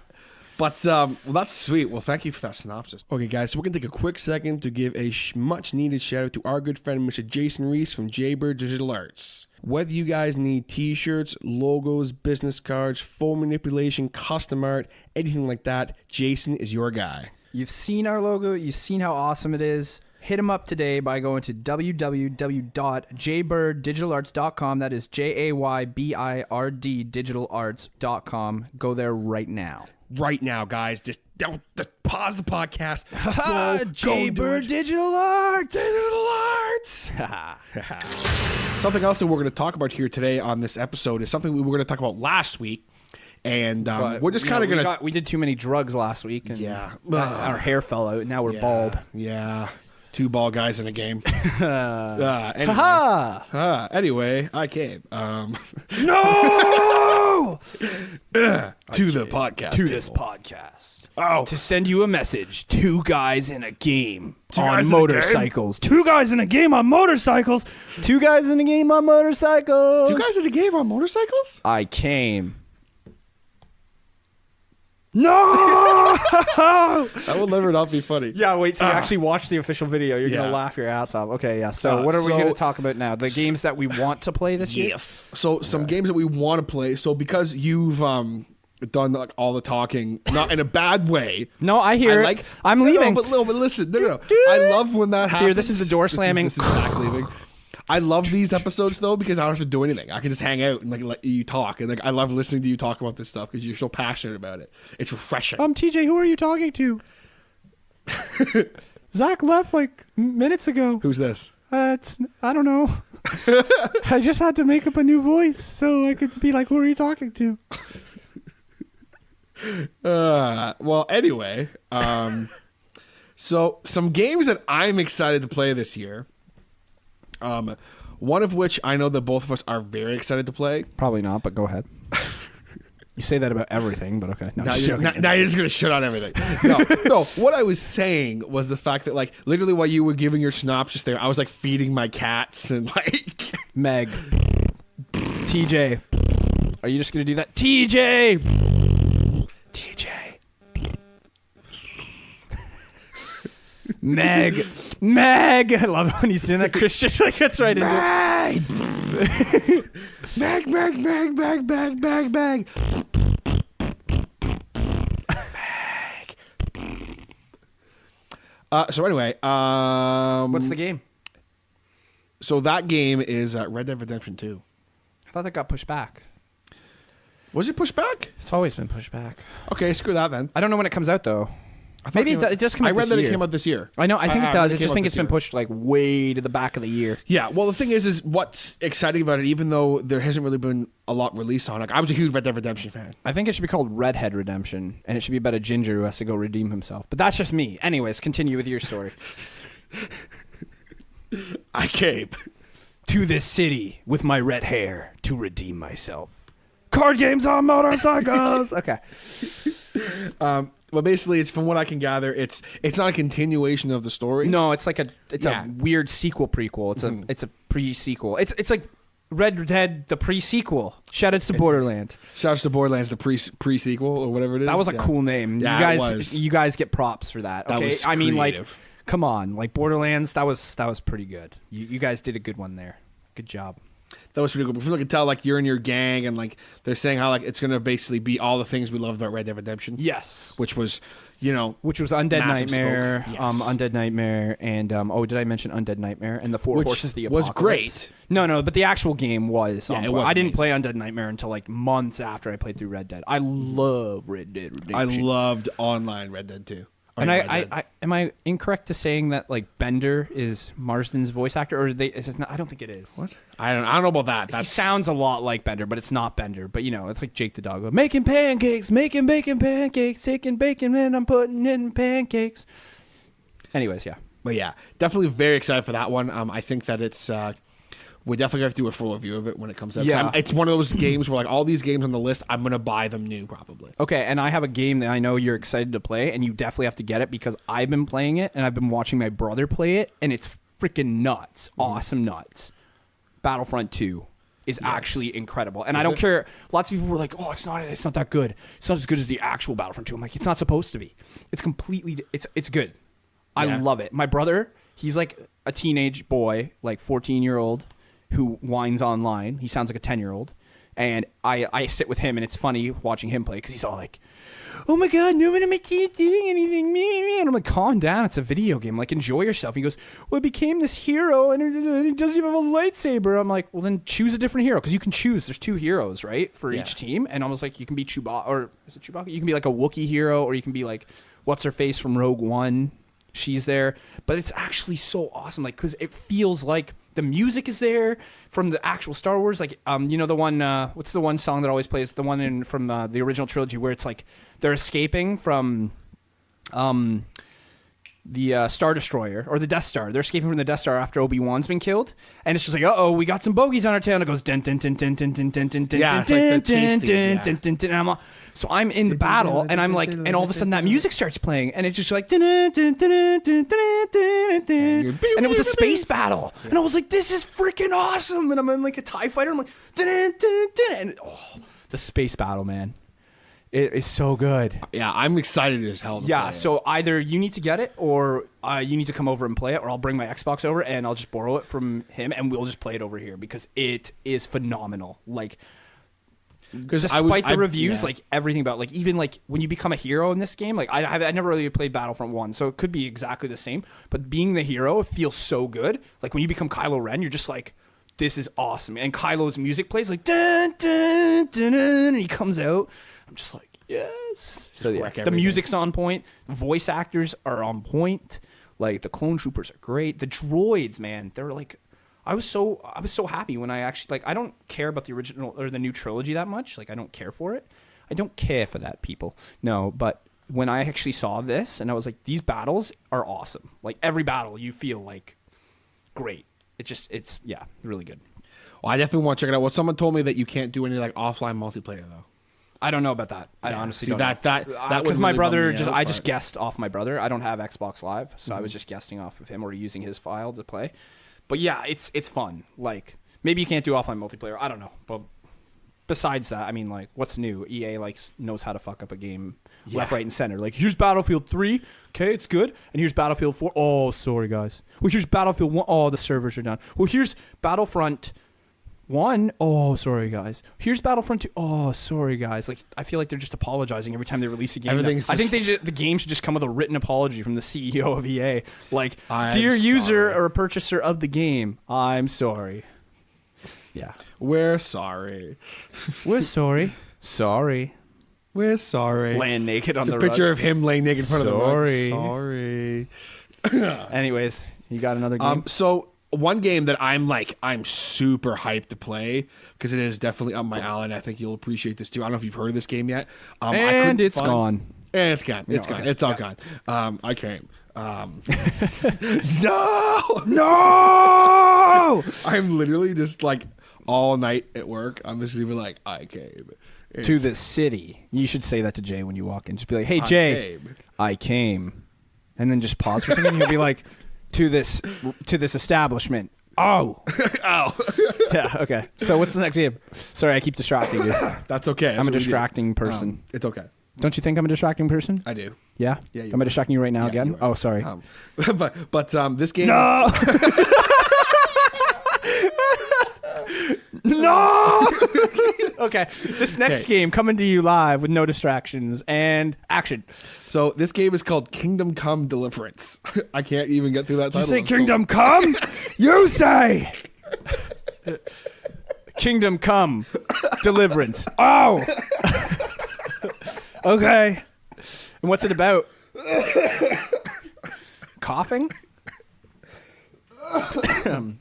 But well, that's sweet. Well, thank you for that synopsis. Okay, guys, so we're going to take a quick second to give a much-needed shout-out to our good friend, Mr. Jason Reese from Jaybird Digital Arts. Whether you guys need t-shirts, logos, business cards, phone manipulation, custom art, anything like that, Jason is your guy. You've seen our logo. You've seen how awesome it is. Hit him up today by going to www.jaybirddigitalarts.com. That is JAYBIRD digitalarts.com. Go there right now. Right now, guys. Just pause the podcast. Jaybird Digital Arts. Digital Arts. Something else that we're going to talk about here today on this episode is something we were going to talk about last week. And we're just kind of going to... We did too many drugs last week. And our hair fell out. And now we're bald. Yeah. Two ball guys in a game. Anyway, Ha! anyway, I came. No! To the podcast. To this podcast. Oh. To send you a message. Two guys in a game guys on in a motorcycles. Two guys in a game on motorcycles. Two guys in a game on motorcycles. Two guys in a game on motorcycles? I came. No! That will never not be funny. Yeah, wait till you actually watch the official video. You're going Yeah. to laugh your ass off. Okay, yeah. So what are we going to talk about now? The games that we want to play this year? Yes. So some games that we want to play. So because you've done like all the talking, not in a bad way. No, I hear it. I'm leaving. But listen. No. I love when that happens. Here, this is the door slamming. This is Zach leaving. I love these episodes though because I don't have to do anything. I can just hang out and like let you talk, and like I love listening to you talk about this stuff because you're so passionate about it. It's refreshing. TJ, who are you talking to? Zach left like minutes ago. Who's this? I don't know. I just had to make up a new voice so I could be like, who are you talking to? Well, anyway, so some games that I'm excited to play this year. One of which I know that both of us are very excited to play. Probably not, but go ahead. You say that about everything, but okay. No, Now you're just gonna shit on everything. No. What I was saying was the fact that like literally while you were giving your synopsis there, I was like feeding my cats and like Meg, TJ, are you just gonna do that? TJ. Meg. I love it when he's doing that. Chris just like gets right into it. Meg. So anyway, What's the game? So that game is Red Dead Redemption 2. I thought that got pushed back. Was it pushed back? It's always been pushed back. Okay, screw that then. I don't know when it comes out though. Maybe it does come out I read this that year. it came out this year. I know. I think it does. I just came out think this it's been year. pushed like way to the back of the year. Yeah, well, the thing is what's exciting about it, even though there hasn't really been a lot released on it. Like, I was a huge Red Dead Redemption fan. I think it should be called Redhead Redemption, and it should be about a ginger who has to go redeem himself. But that's just me. Anyways, continue with your story. I came To this city with my red hair to redeem myself. Card games on motorcycles. Okay. But basically, it's from what I can gather, it's not a continuation of the story. No, it's like a weird sequel prequel. It's a pre-sequel. It's like Red Dead the pre-sequel. Shout out to Borderland. Shout out to Borderlands, the pre-sequel or whatever it is. That was a cool name. Yeah, it was. You guys get props for that. Okay, That was I mean, like, creative. come on, like Borderlands. That was pretty good. You guys did a good one there. Good job. That was pretty good. But people can tell, like, you're in your gang, and like they're saying how like it's gonna basically be all the things we loved about Red Dead Redemption. Yes. Which was, Which was Undead massive Nightmare, scope. Yes. Undead Nightmare, and did I mention Undead Nightmare and the Four Which Horses of the was Apocalypse? great. No, but the actual game was. Yeah, it was I didn't amazing. play Undead Nightmare until like months after I played through Red Dead. I love Red Dead I Redemption. loved online Red Dead 2. And I am I incorrect to saying that like Bender is Marsden's voice actor, or I don't think it is. What? I don't know about that. He sounds a lot like Bender, but it's not Bender. But it's like Jake the dog. Making pancakes, making bacon pancakes, taking bacon and I'm putting in pancakes. Anyways, yeah. But yeah, definitely very excited for that one. I think that it's we definitely have to do a full review of it when it comes out. Yeah. It's one of those games where like all these games on the list, I'm gonna buy them new probably. Okay, and I have a game that I know you're excited to play, and you definitely have to get it because I've been playing it, and I've been watching my brother play it, and it's freaking nuts. Awesome nuts. Battlefront 2 is actually incredible. And I don't care. Lots of people were like, oh, it's not that good. It's not as good as the actual Battlefront 2. I'm like, it's not supposed to be. It's completely, it's good. I love it. My brother, he's like a teenage boy, like 14-year-old, who whines online. He sounds like a 10-year-old. And I sit with him, and it's funny watching him play because he's all like, oh my God, no one in my kid doing anything. And I'm like, calm down. It's a video game. Like, enjoy yourself. He goes, well, it became this hero, and he doesn't even have a lightsaber. I'm like, well, then choose a different hero because you can choose. There's 2 heroes, right, for each team. And I was like, you can be Chewbacca, or is it Chewbacca? You can be like a Wookiee hero, or you can be like, what's her face from Rogue One? She's there. But it's actually so awesome, like, because it feels like the music is there from the actual Star Wars. Like, the one, what's the one song that always plays? The one from the original trilogy where it's like they're escaping from, Star Destroyer or the Death Star. They're escaping from the Death Star after Obi-Wan's been killed, and it's just like, uh-oh, we got some bogeys on our tail, and it goes dun dun dun dun dun dun dun dun dun Yeah, it's like the chase theme, yeah. dun dun dun, and so I'm in the battle, and I'm like, and all of a sudden that music starts playing, and it's just like dun dun dun dun dun dun dun dun, and it was a space battle, and I was like, this is freaking awesome, and I'm in like a TIE fighter, I'm like dun dun dun dun, and the space battle, man. It is so good. Yeah, I'm excited as hell to play it. So either you need to get it, or you need to come over and play it, or I'll bring my Xbox over and I'll just borrow it from him, and we'll just play it over here because it is phenomenal. Like, despite the reviews, like everything about, like, even like when you become a hero in this game, like I never really played Battlefront 1, so it could be exactly the same. But being the hero, it feels so good. Like when you become Kylo Ren, you're just like, this is awesome. And Kylo's music plays like dun dun dun dun, and he comes out. I'm just like, yes. So yeah, the music's on point. Voice actors are on point. Like the clone troopers are great. The droids, man, they're like, I was so happy when I actually, like, I don't care about the original or the new trilogy that much. Like, I don't care for it. I don't care for that, people. No, but when I actually saw this and I was like, these battles are awesome. Like every battle you feel like great. It's really good. Well, I definitely want to check it out. Well, someone told me that you can't do any like offline multiplayer though. I don't know about that. I honestly don't know. That because my brother I just guessed off my brother. I don't have Xbox Live, so I was just guessing off of him or using his file to play. But yeah, it's fun. Like maybe you can't do offline multiplayer. I don't know. But besides that, I mean, like, what's new? EA knows how to fuck up a game left, right, and center. Like, here's Battlefield 3. Okay, it's good. And here's Battlefield 4. Oh, sorry guys. Well, here's Battlefield 1. Oh, the servers are down. Well, here's Battlefront 1. Oh, sorry guys. Here's Battlefront 2. Oh, sorry guys. Like, I feel like they're just apologizing every time they release a game. I think the game should just come with a written apology from the CEO of EA. Like, dear user or purchaser of the game, I'm sorry. Yeah. We're sorry. We're sorry. Sorry. We're sorry. Laying naked on the rug. It's a picture of him laying naked in front of the rug. Sorry. Anyways, you got another game? So one game that I'm super hyped to play because it is definitely up my alley, and I think you'll appreciate this too. I don't know if you've heard of this game yet. And it's gone. And it's gone. It's gone. Okay. It's all gone. I came. No! I'm literally just like all night at work. I'm just even like, I came. To the city. You should say that to Jay when you walk in. Just be like, hey, Jay, I came. And then just pause for a second. He'll be like, to this establishment. Oh. Oh. Yeah, okay. So what's the next game? Sorry, I keep distracting you. That's okay. I'm a distracting person. It's okay. Don't you think I'm a distracting person? I do. Yeah? Yeah. Am I distracting you right now again? Oh, sorry. But this game No! Okay, this next game coming to you live with no distractions and action. So this game is called Kingdom Come Deliverance. I can't even get through that title. You say Kingdom Come? You say Kingdom Come Deliverance. Oh! Okay. And what's it about? Coughing?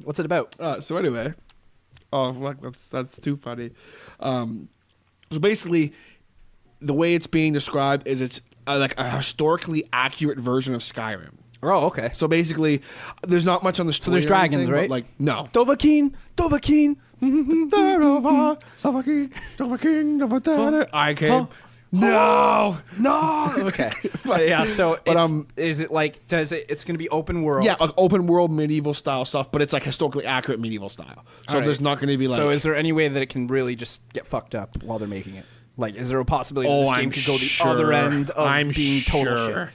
What's it about? So anyway, oh fuck, that's too funny. So basically, the way it's being described is it's like a historically accurate version of Skyrim. Oh, okay. So basically, there's not much on the story. So there's dragons, anything, right? Like no. Dovahkiin. I came. No. Okay. But yeah. So, is it like? It's going to be open world? Yeah, like open world medieval style stuff, but it's like historically accurate medieval style. So there's not going to be like. So is there any way that it can really just get fucked up while they're making it? Like, is there a possibility that this game could go the other end of being total shit?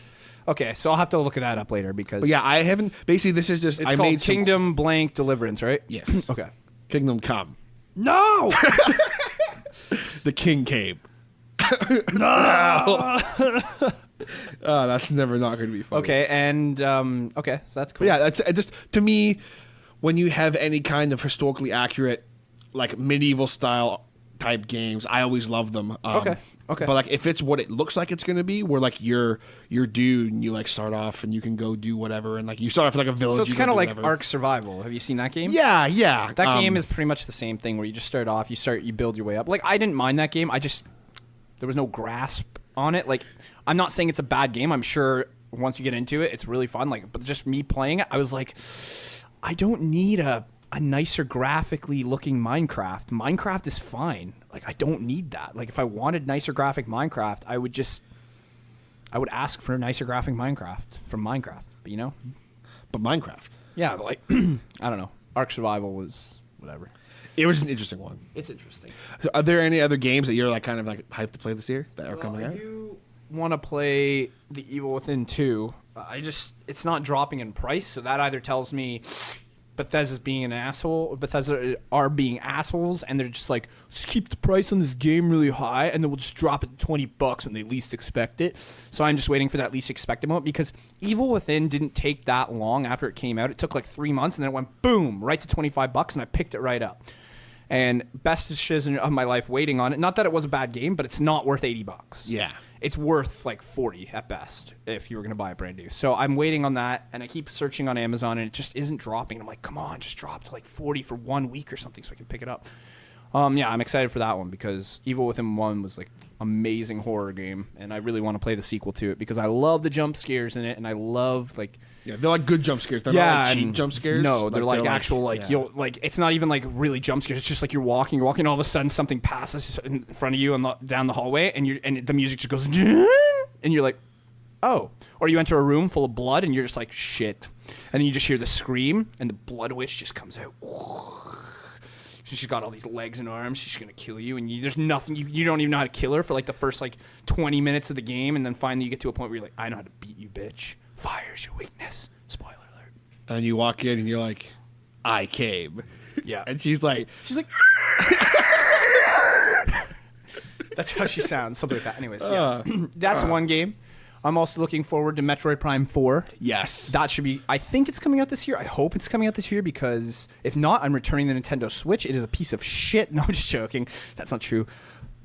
Okay, so I'll have to look that up later because. But yeah, I haven't. Basically, this is just. It's called Kingdom Blank Deliverance, right? Yes. Okay. Kingdom Come. No. The king came. No. That's never not going to be fun. Okay, and okay, so that's cool. But yeah, that's just to me. When you have any kind of historically accurate, like medieval style type games, I always love them. Okay. But like if it's what it looks like it's going to be, where like you're dude and you like start off and you can go do whatever and like you start off like a village. So it's kind of like Ark Survival. Have you seen that game? Yeah. That game is pretty much the same thing where you just start off, you build your way up. Like I didn't mind that game. There was no grasp on it. Like I'm not saying it's a bad game. I'm sure once you get into it, it's really fun. Like, but just me playing it, I was like, I don't need a nicer graphically looking Minecraft. Minecraft is fine. Like, I don't need that. Like, if I wanted nicer graphic Minecraft, I would ask for a nicer graphic Minecraft from Minecraft. But you know, But Minecraft. yeah, but like I don't know. Ark Survival was whatever. It was an interesting one. It's interesting. So are there any other games that you're like kind of like hyped to play this year that are coming I out? do want to play The Evil Within 2. It's not dropping in price, so that either tells me Bethesda's being an asshole, Bethesda are being assholes, and they're just like, let's keep the price on this game really high, and then we'll just drop it to $20 when they least expect it. So I'm just waiting for that least expected moment, because Evil Within didn't take that long after it came out. It took like 3 months, and then it went boom, right to $25, and I picked it right up. And best decision of my life waiting on it. Not that it was a bad game, but it's not worth $80. Yeah. It's worth like 40 at best if you were going to buy it brand new. So I'm waiting on that, and I keep searching on Amazon, and it just isn't dropping. I'm like, come on, just drop to like 40 for 1 week or something so I can pick it up. Yeah, I'm excited for that one because Evil Within 1 was like amazing horror game, and I really want to play the sequel to it because I love the jump scares in it, and I love like... Yeah, they're like good jump scares. They're not like cheap jump scares. No, they're like actual like yeah. you'll like it's not even like really jump scares. It's just like you're walking, all of a sudden something passes in front of you and down the hallway, and the music just goes, and you're like, oh. Or you enter a room full of blood and you're just like, shit. And then you just hear the scream and the blood witch just comes out. She's got all these legs and arms. She's gonna kill you, and there's nothing. You don't even know how to kill her for like the first like 20 minutes of the game, and then finally you get to a point where you're like, I know how to beat you, bitch. Fire's your weakness. Spoiler alert. And you walk in and you're like, I came. Yeah. And she's like, that's how she sounds, something like that. Anyways, yeah. That's one game. I'm also looking forward to Metroid Prime 4. yes. That should be... I think it's coming out this year. I hope it's coming out this year because if not, I'm returning the Nintendo Switch. It is a piece of shit. No, I'm just joking. That's not true.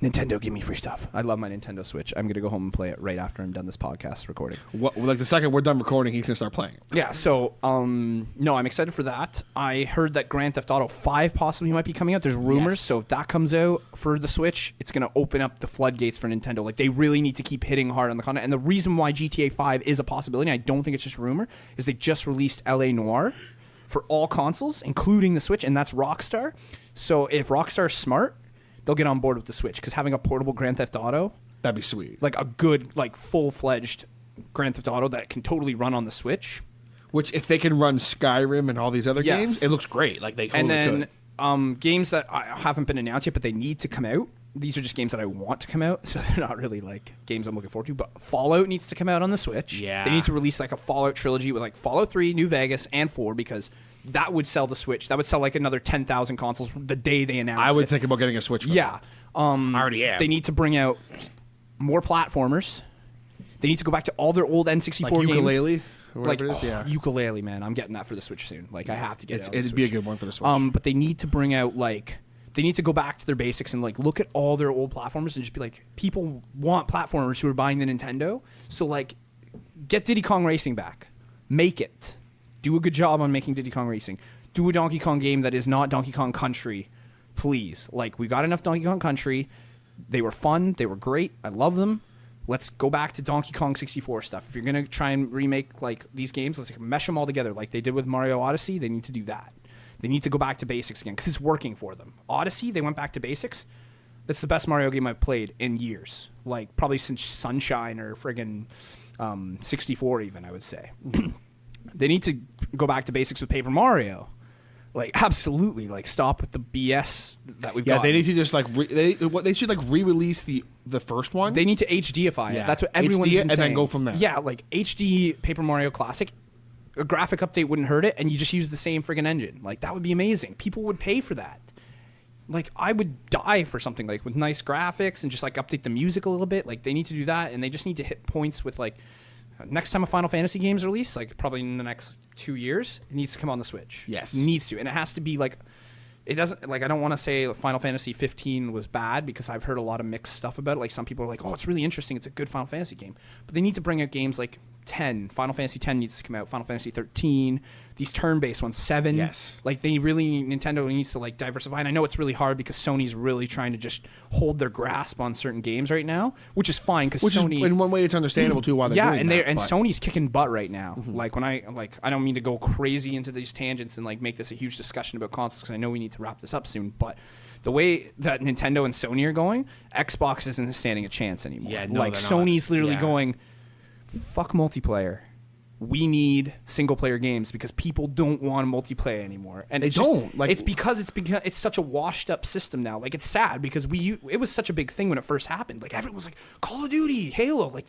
Nintendo, give me free stuff. I love my Nintendo Switch. I'm going to go home and play it right after I'm done this podcast recording. What, like the second we're done recording, he's going to start playing. Yeah, so, no, I'm excited for that. I heard that Grand Theft Auto 5 possibly might be coming out. There's rumors, Yes. so if that comes out for the Switch, it's going to open up the floodgates for Nintendo. Like, they really need to keep hitting hard on the content. And the reason why GTA 5 is a possibility, I don't think it's just rumor, is they just released L.A. Noire for all consoles, including the Switch, and that's Rockstar. So if Rockstar's smart, they'll get on board with the Switch, because having a portable Grand Theft Auto, That'd be sweet. like a good, like full-fledged Grand Theft Auto that can totally run on the Switch. Which, if they can run Skyrim and all these other Yes. games, it looks great. Like they totally And could. then games that haven't been announced yet, but they need to come out. These are just games that I want to come out, so they're not really like games I'm looking forward to. But Fallout needs to come out on the Switch. Yeah. They need to release like a Fallout trilogy with like Fallout 3, New Vegas, and 4, because that would sell the Switch. That would sell like another 10,000 consoles the day they announce I would it. think about getting a Switch. For Yeah. I already am. They need to bring out more platformers. They need to go back to all their old N64 like games. ukulele, or Like whatever it is. Yeah. ukulele, man. I'm getting that for the Switch soon. Like, I have to get it on the It'd be a Switch. good one for the Switch. But they need to bring out, like, they need to go back to their basics and, like, look at all their old platformers and just be like, people want platformers who are buying the Nintendo. So, like, get Diddy Kong Racing back. Make it. Do a good job on making Diddy Kong Racing. Do a Donkey Kong game that is not Donkey Kong Country. Please. Like, we got enough Donkey Kong Country. They were fun. They were great. I love them. Let's go back to Donkey Kong 64 stuff. If you're going to try and remake, like, these games, let's like, mesh them all together like they did with Mario Odyssey. They need to do that. They need to go back to basics again because it's working for them. Odyssey, they went back to basics. That's the best Mario game I've played in years. Like, probably since Sunshine or friggin' 64 even, I would say. They need to go back to basics with Paper Mario. Like, absolutely. Like, stop with the BS that we've got. Yeah, they need to just like they should like re-release the first one. They need to HDify Yeah. it. That's what everyone's HD been and then saying. go from there. Yeah, like HD Paper Mario Classic. A graphic update wouldn't hurt it, and you just use the same friggin' engine. Like, that would be amazing. People would pay for that. Like, I would die for something like with nice graphics and just like update the music a little bit. Like, they need to do that, and they just need to hit points with like next time a Final Fantasy game is released, like probably in the next 2 years, it needs to come on the Switch. Yes. It needs to, and it has to be like. It doesn't, like, I don't want to say Final Fantasy 15 was bad because I've heard a lot of mixed stuff about it. Like, some people are like, oh, it's really interesting. It's a good Final Fantasy game. But they need to bring out games like 10. Final Fantasy 10 needs to come out. Final Fantasy 13. These turn-based ones, 7. Yes. Like Nintendo needs to like diversify. And I know it's really hard because Sony's really trying to just hold their grasp on certain games right now, which is fine because Sony. Is, in one way, it's understandable too why they're doing that. And Sony's kicking butt right now. Like when I don't mean to go crazy into these tangents and like make this a huge discussion about consoles because I know we need to wrap this up soon, but the way that Nintendo and Sony are going, Xbox isn't standing a chance anymore. Yeah, no, like they're Sony's not. literally Yeah. going, fuck multiplayer. We need single player games because people don't want multiplayer anymore. And They it's just- don't. Like- it's because it's such a washed up system now. Like it's sad because it was such a big thing when it first happened. Like everyone was like Call of Duty, Halo, like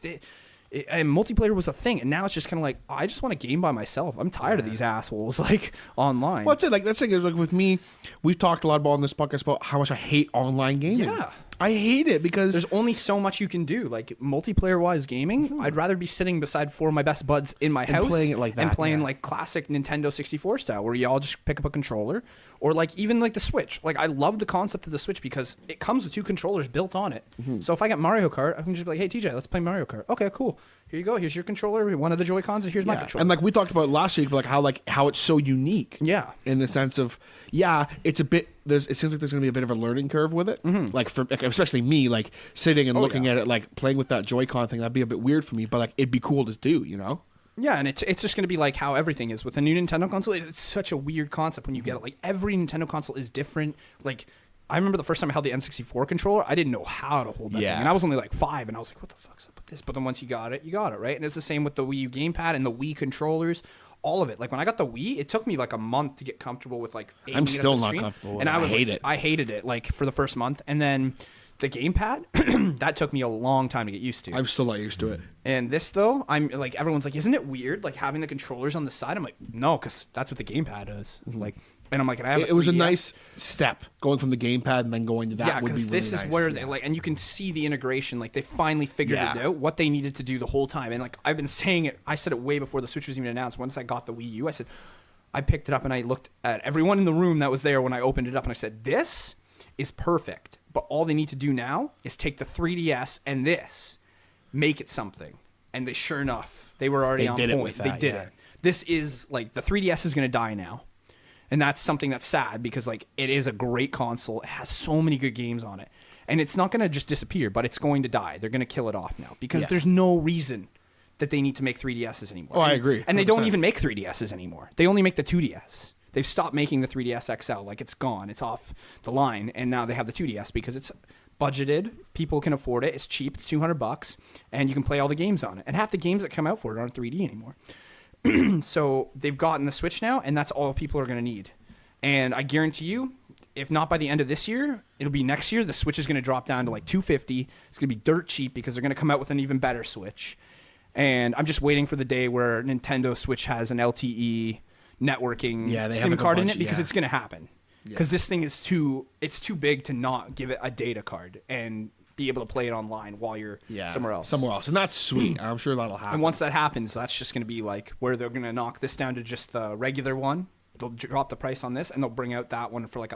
and multiplayer was a thing, and now it's just kind of like I just want a game by myself. I'm tired of these assholes like online. Well, I'd say like that's the thing is like with me, we've talked a lot about on this podcast about how much I hate online gaming. Yeah. I hate it because There's only so much you can do. Like multiplayer-wise gaming, I'd rather be sitting beside 4 of my best buds in my house playing it like and that, playing yeah. like classic Nintendo 64 style, where you all just pick up a controller, or like even like the Switch. Like I love the concept of the Switch because it comes with 2 controllers built on it. So if I get Mario Kart, I can just be like, "Hey TJ, let's play Mario Kart." Okay, cool. Here you go. Here's your controller. One of the Joy-Cons, and here's my controller. And like we talked about last week, like how it's so unique. Yeah. In the sense of it's a bit. It seems like there's going to be a bit of a learning curve with it. Like for especially me, like sitting and looking at it, like playing with that Joy-Con thing, that'd be a bit weird for me. But like it'd be cool to do, you know. Yeah, and it's just going to be like how everything is with a new Nintendo console. It's such a weird concept when you get it. Like every Nintendo console is different. Like I remember the first time I held the N64 controller, I didn't know how to hold that thing, and I was only like 5, and I was like, "What the fuck's up with this?" But then once you got it, right? And it's the same with the Wii U gamepad and the Wii controllers. All of it. Like when I got the Wii, it took me like a month to get comfortable with like aiming I'm at still the not screen. comfortable with And it. I hate it. I hated it like for the first month, and then the gamepad that took me a long time to get used to. I'm still not used to it. And this though, I'm like everyone's like, isn't it weird like having the controllers on the side? I'm like, no, because that's what the gamepad is. Like, and I'm like, and I have It was a 3DS. nice step going from the gamepad and then going to that. Yeah, would be because really this is nice. where they like, and you can see the integration. Like they finally figured it out, what they needed to do the whole time. And like I've been saying it, I said it way before the Switch was even announced. Once I got the Wii U, I said, I picked it up and I looked at everyone in the room that was there when I opened it up, and I said, this is perfect. But all they need to do now is take the 3DS and make it something. And they sure enough, they were already on did it point. with They that, did yeah. it. This is like the 3DS is going to die now. And that's something that's sad because like it is a great console. It has so many good games on it. And it's not going to just disappear, but it's going to die. They're going to kill it off now because there's no reason that they need to make 3DSs anymore. Oh, I agree. And they don't 100%. even make 3DSs anymore. They only make the 2DS. They've stopped making the 3DS XL. Like it's gone. It's off the line. And now they have the 2DS because it's budgeted. People can afford it. It's cheap. It's $200 and you can play all the games on it. And half the games that come out for it aren't 3D anymore. So they've gotten the Switch now, and that's all people are going to need. And I guarantee you, if not by the end of this year, it'll be next year. The Switch is going to drop down to like $250. It's going to be dirt cheap because they're going to come out with an even better Switch. And I'm just waiting for the day where Nintendo Switch has an LTE networking they have SIM like a card in bunch- it because it's going to happen. Because this thing is too big to not give it a data card and be able to play it online while you're somewhere else. And that's sweet. I'm sure that'll happen. And once that happens, that's just going to be like where they're going to knock this down to just the regular one. They'll drop the price on this, and they'll bring out that one for like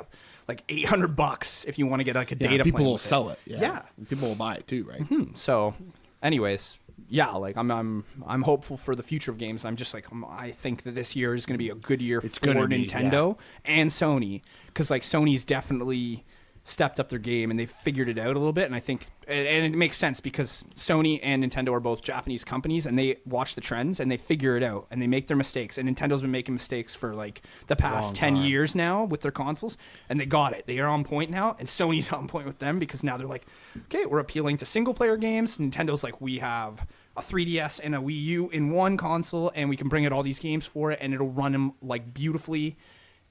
$800 if you want to get like a data. people plan will with sell it. Yeah. People will buy it too, right? So, anyways, like I'm hopeful for the future of games. I'm just like I think that this year is going to be a good year for gonna be, Nintendo and Sony because like Sony's definitely stepped up their game and they've figured it out a little bit. And I think, and it makes sense because Sony and Nintendo are both Japanese companies and they watch the trends and they figure it out and they make their mistakes. And Nintendo's been making mistakes for like the past 10 years now with their consoles, and they got it. They are on point now, and Sony's on point with them because now they're like, okay, we're appealing to single player games. Nintendo's like, we have a 3DS and a Wii U in one console and we can bring out all these games for it and it'll run them like beautifully.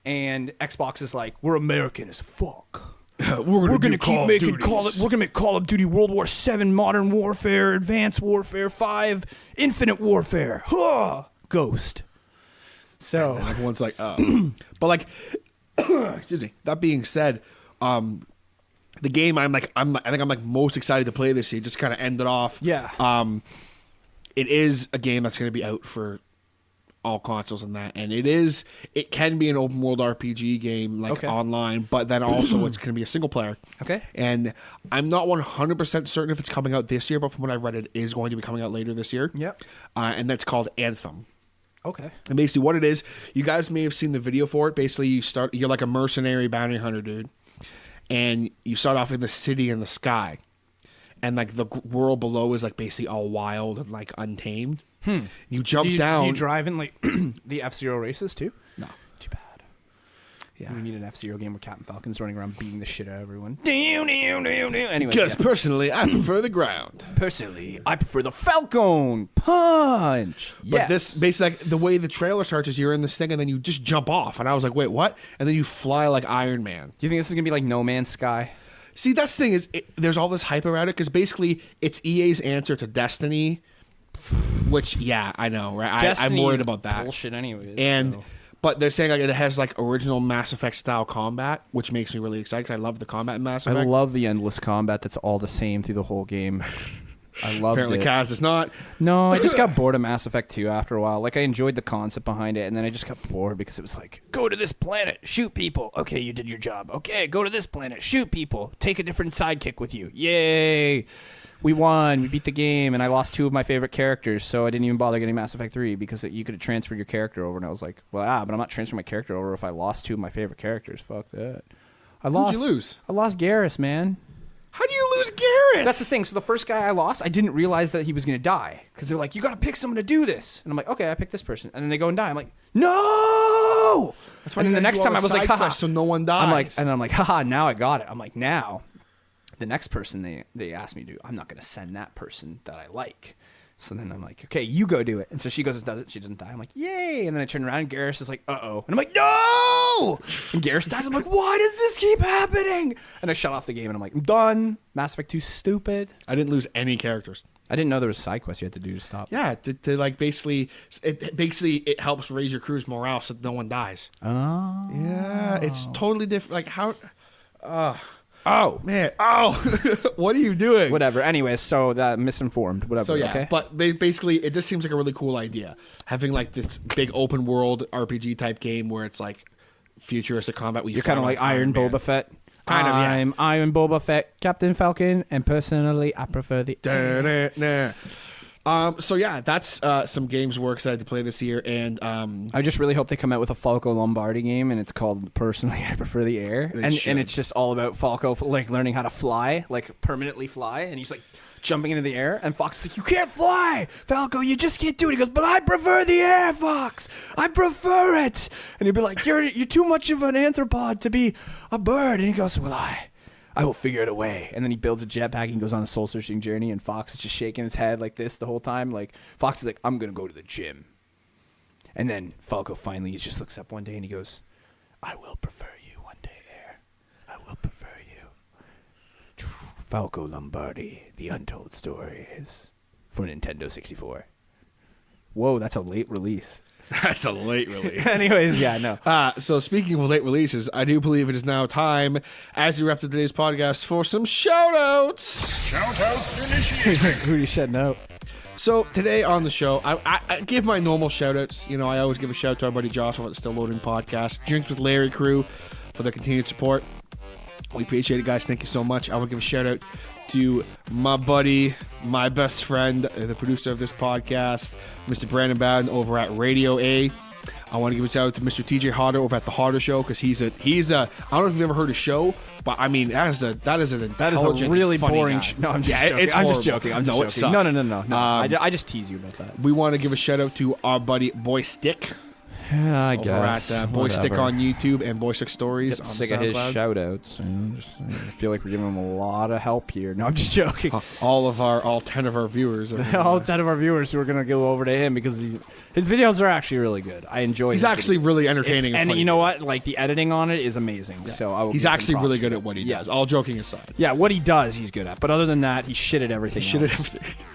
And Xbox is like, we're American as fuck. We're gonna keep making Call of Duty World War 7, Modern Warfare, Advanced Warfare 5, Infinite Warfare, Ghost. So And everyone's like, oh. But like, excuse me. That being said, the game I think I'm most excited to play this year. Just kind of end it off. Yeah. It is a game that's going to be out for all consoles and that. And it can be an open world RPG game, like online, but then also it's going to be a single player. Okay. And I'm not 100% certain if it's coming out this year, but from what I've read, it is going to be coming out later this year. Yep. And that's called Anthem. Okay. And basically what it is, you guys may have seen the video for it. Basically, you're like a mercenary bounty hunter, dude. And you start off in the city in the sky. And like the world below is like basically all wild and like untamed. You jump down. Do you drive in like the F-Zero races too? No. Too bad. Yeah. We need an F-Zero game where Captain Falcon's running around beating the shit out of everyone. Anyway, Because personally, I prefer the ground. Personally, I prefer the Falcon punch. But this basically, like, the way the trailer starts is you're in this thing and then you just jump off. And I was like, wait, what? And then you fly like Iron Man. Do you think this is gonna be like No Man's Sky? See, that's the thing is, there's all this hype around it because basically it's EA's answer to Destiny, which, yeah, I know, right? I'm worried about that. Bullshit, anyways. And so. but they're saying like it has like original Mass Effect style combat, which makes me really excited because I love the combat in Mass Effect. I love the endless combat that's all the same through the whole game. I loved Apparently, it. Kaz is not. No, I just got bored of Mass Effect 2 after a while. Like, I enjoyed the concept behind it, and then I just got bored because it was like, go to this planet, shoot people. Okay, you did your job. Okay, go to this planet, shoot people. Take a different sidekick with you. Yay! We won. We beat the game, and I lost 2 of my favorite characters, so I didn't even bother getting Mass Effect 3 because you could have transferred your character over, and I was like, well, but I'm not transferring my character over if I lost 2 of my favorite characters. Fuck that. Who'd you lose? I lost Garrus, man. How do you lose Garrus? That's the thing. So the first guy I lost, I didn't realize that he was going to die because they're like, you got to pick someone to do this. And I'm like, okay, I picked this person. And then they go and die. I'm like, no! That's why and then the next time I was like, haha. So no one dies. I'm like, haha, now I got it. I'm like, now, the next person they asked me to do, I'm not going to send that person that I like. So then I'm like, okay, you go do it. And so she goes and does it. She doesn't die. I'm like, yay. And then I turn around and Garrus is like, uh-oh. And I'm like, no! And Garrus dies. I'm like, why does this keep happening? And I shut off the game and I'm like, I'm done. Mass Effect 2 stupid. I didn't lose any characters. I didn't know there was side quests you had to do to stop. Yeah, to like basically it helps raise your crew's morale so no one dies. Oh. Yeah, it's totally different. Like how... Oh. Man, what are you doing? Whatever. Anyway, so that misinformed. Whatever. So yeah, okay? but basically, it just seems like a really cool idea. Having like this big open world RPG type game where it's like futuristic combat. You're kind of like Iron Man. Boba Fett. Kind of, yeah. I'm Iron Boba Fett, Captain Falcon, and personally, I prefer the. So yeah, that's some games we're excited to play this year, and I just really hope they come out with a Falco Lombardi game, and it's called Personally I Prefer the Air, and it's just all about Falco like learning how to fly, like permanently fly, and he's like jumping into the air, and Fox is like, you can't fly, Falco, you just can't do it. He goes, but I prefer the air, Fox, I prefer it, and he'd be like, you're too much of an anthropod to be a bird, and he goes, well, I will figure it a way. And then he builds a jetpack and goes on a soul-searching journey, and Fox is just shaking his head like this the whole time. Like, Fox is like, I'm going to go to the gym. And then Falco finally just looks up one day and he goes, I will prefer you one day, Air. I will prefer you. Falco Lombardi, the untold stories for Nintendo 64. Whoa, that's a late release. That's a late release. Anyways, yeah, no. So speaking of late releases, I do believe it is now time, as we wrap up today's podcast, for some shout-outs. Shoutouts initiated. Who are you shutting out? So today on the show, I give my normal shout-outs. You know, I always give a shout to our buddy Josh about the Still Loading podcast, Drinks with Larry crew for their continued support. We appreciate it, guys. Thank you so much. I want to give a shout-out to my buddy, my best friend, the producer of this podcast, Mr. Brandon Bowden over at Radio A. I want to give a shout out to Mr. TJ Hodder over at the Hodder Show because he's a I don't know if you've ever heard his show, but I mean that is an intelligent, really funny boring. Guy. No, I'm just joking. It's I'm just horrible. joking. I'm just No, it joking. sucks. No. I just tease you about that. We want to give a shout out to our buddy Boy Stick. Yeah, I over guess. at Boy Stick on YouTube and Boy Stick Stories on sick SoundCloud. of his shout-outs. I feel like we're giving him a lot of help here. No, I'm just joking. all 10 of our viewers. All 10 of our viewers who are going to go over to him because his videos are actually really good. I enjoy He's his actually videos. really entertaining. And funny. you know what? Like, the editing on it is amazing. Yeah. So he's actually really good at what he does. All joking aside. Yeah, what he does, he's good at. But other than that, he's shit at everything else.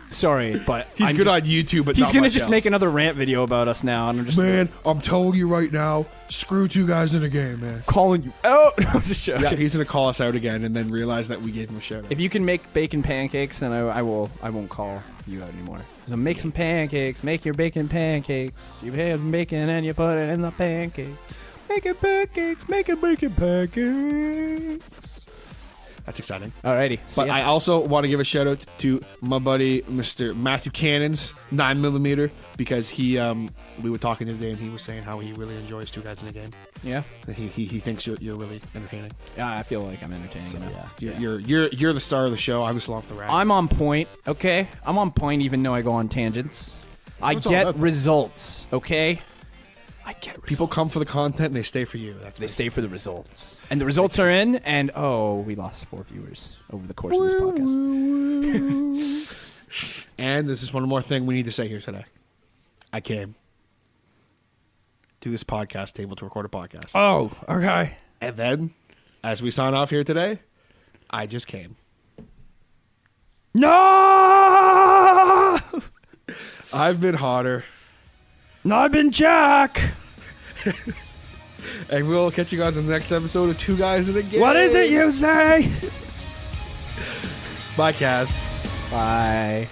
Sorry, but He's good on YouTube, but he's not gonna much just else. make another rant video about us now, and I'm just Man, I'm telling you right now, screw 2 guys in a game, man. calling you out. I'm just joking. Yeah, he's gonna call us out again, and then realize that we gave him a shout out. If you can make bacon pancakes, then I won't call you out anymore. So make some pancakes. Make your bacon pancakes. You have bacon and you put it in the pancake. Making pancakes. Making bacon pancakes. That's exciting. Alrighty. But I also want to give a shout out to my buddy Mr. Matthew Cannon's 9mm because he we were talking today and he was saying how he really enjoys 2 guys in a game. Yeah. He thinks you're really entertaining. Yeah, I feel like I'm entertaining. So, enough. You're the star of the show. I'm just along for the ride. I'm on point. Okay, I'm on point even though I go on tangents. I What's all get about? results. Okay. I get results. People come for the content and they stay for you. They stay for the results. And the results are in, and we lost 4 viewers over the course of this podcast. And this is one more thing we need to say here today. I came to this podcast table to record a podcast. Oh, okay. And then, as we sign off here today, I just came. No! I've been hotter. No, I've been Jack. And we'll catch you guys on the next episode of 2 Guys in a Game. What is it you say? Bye, Kaz. Bye.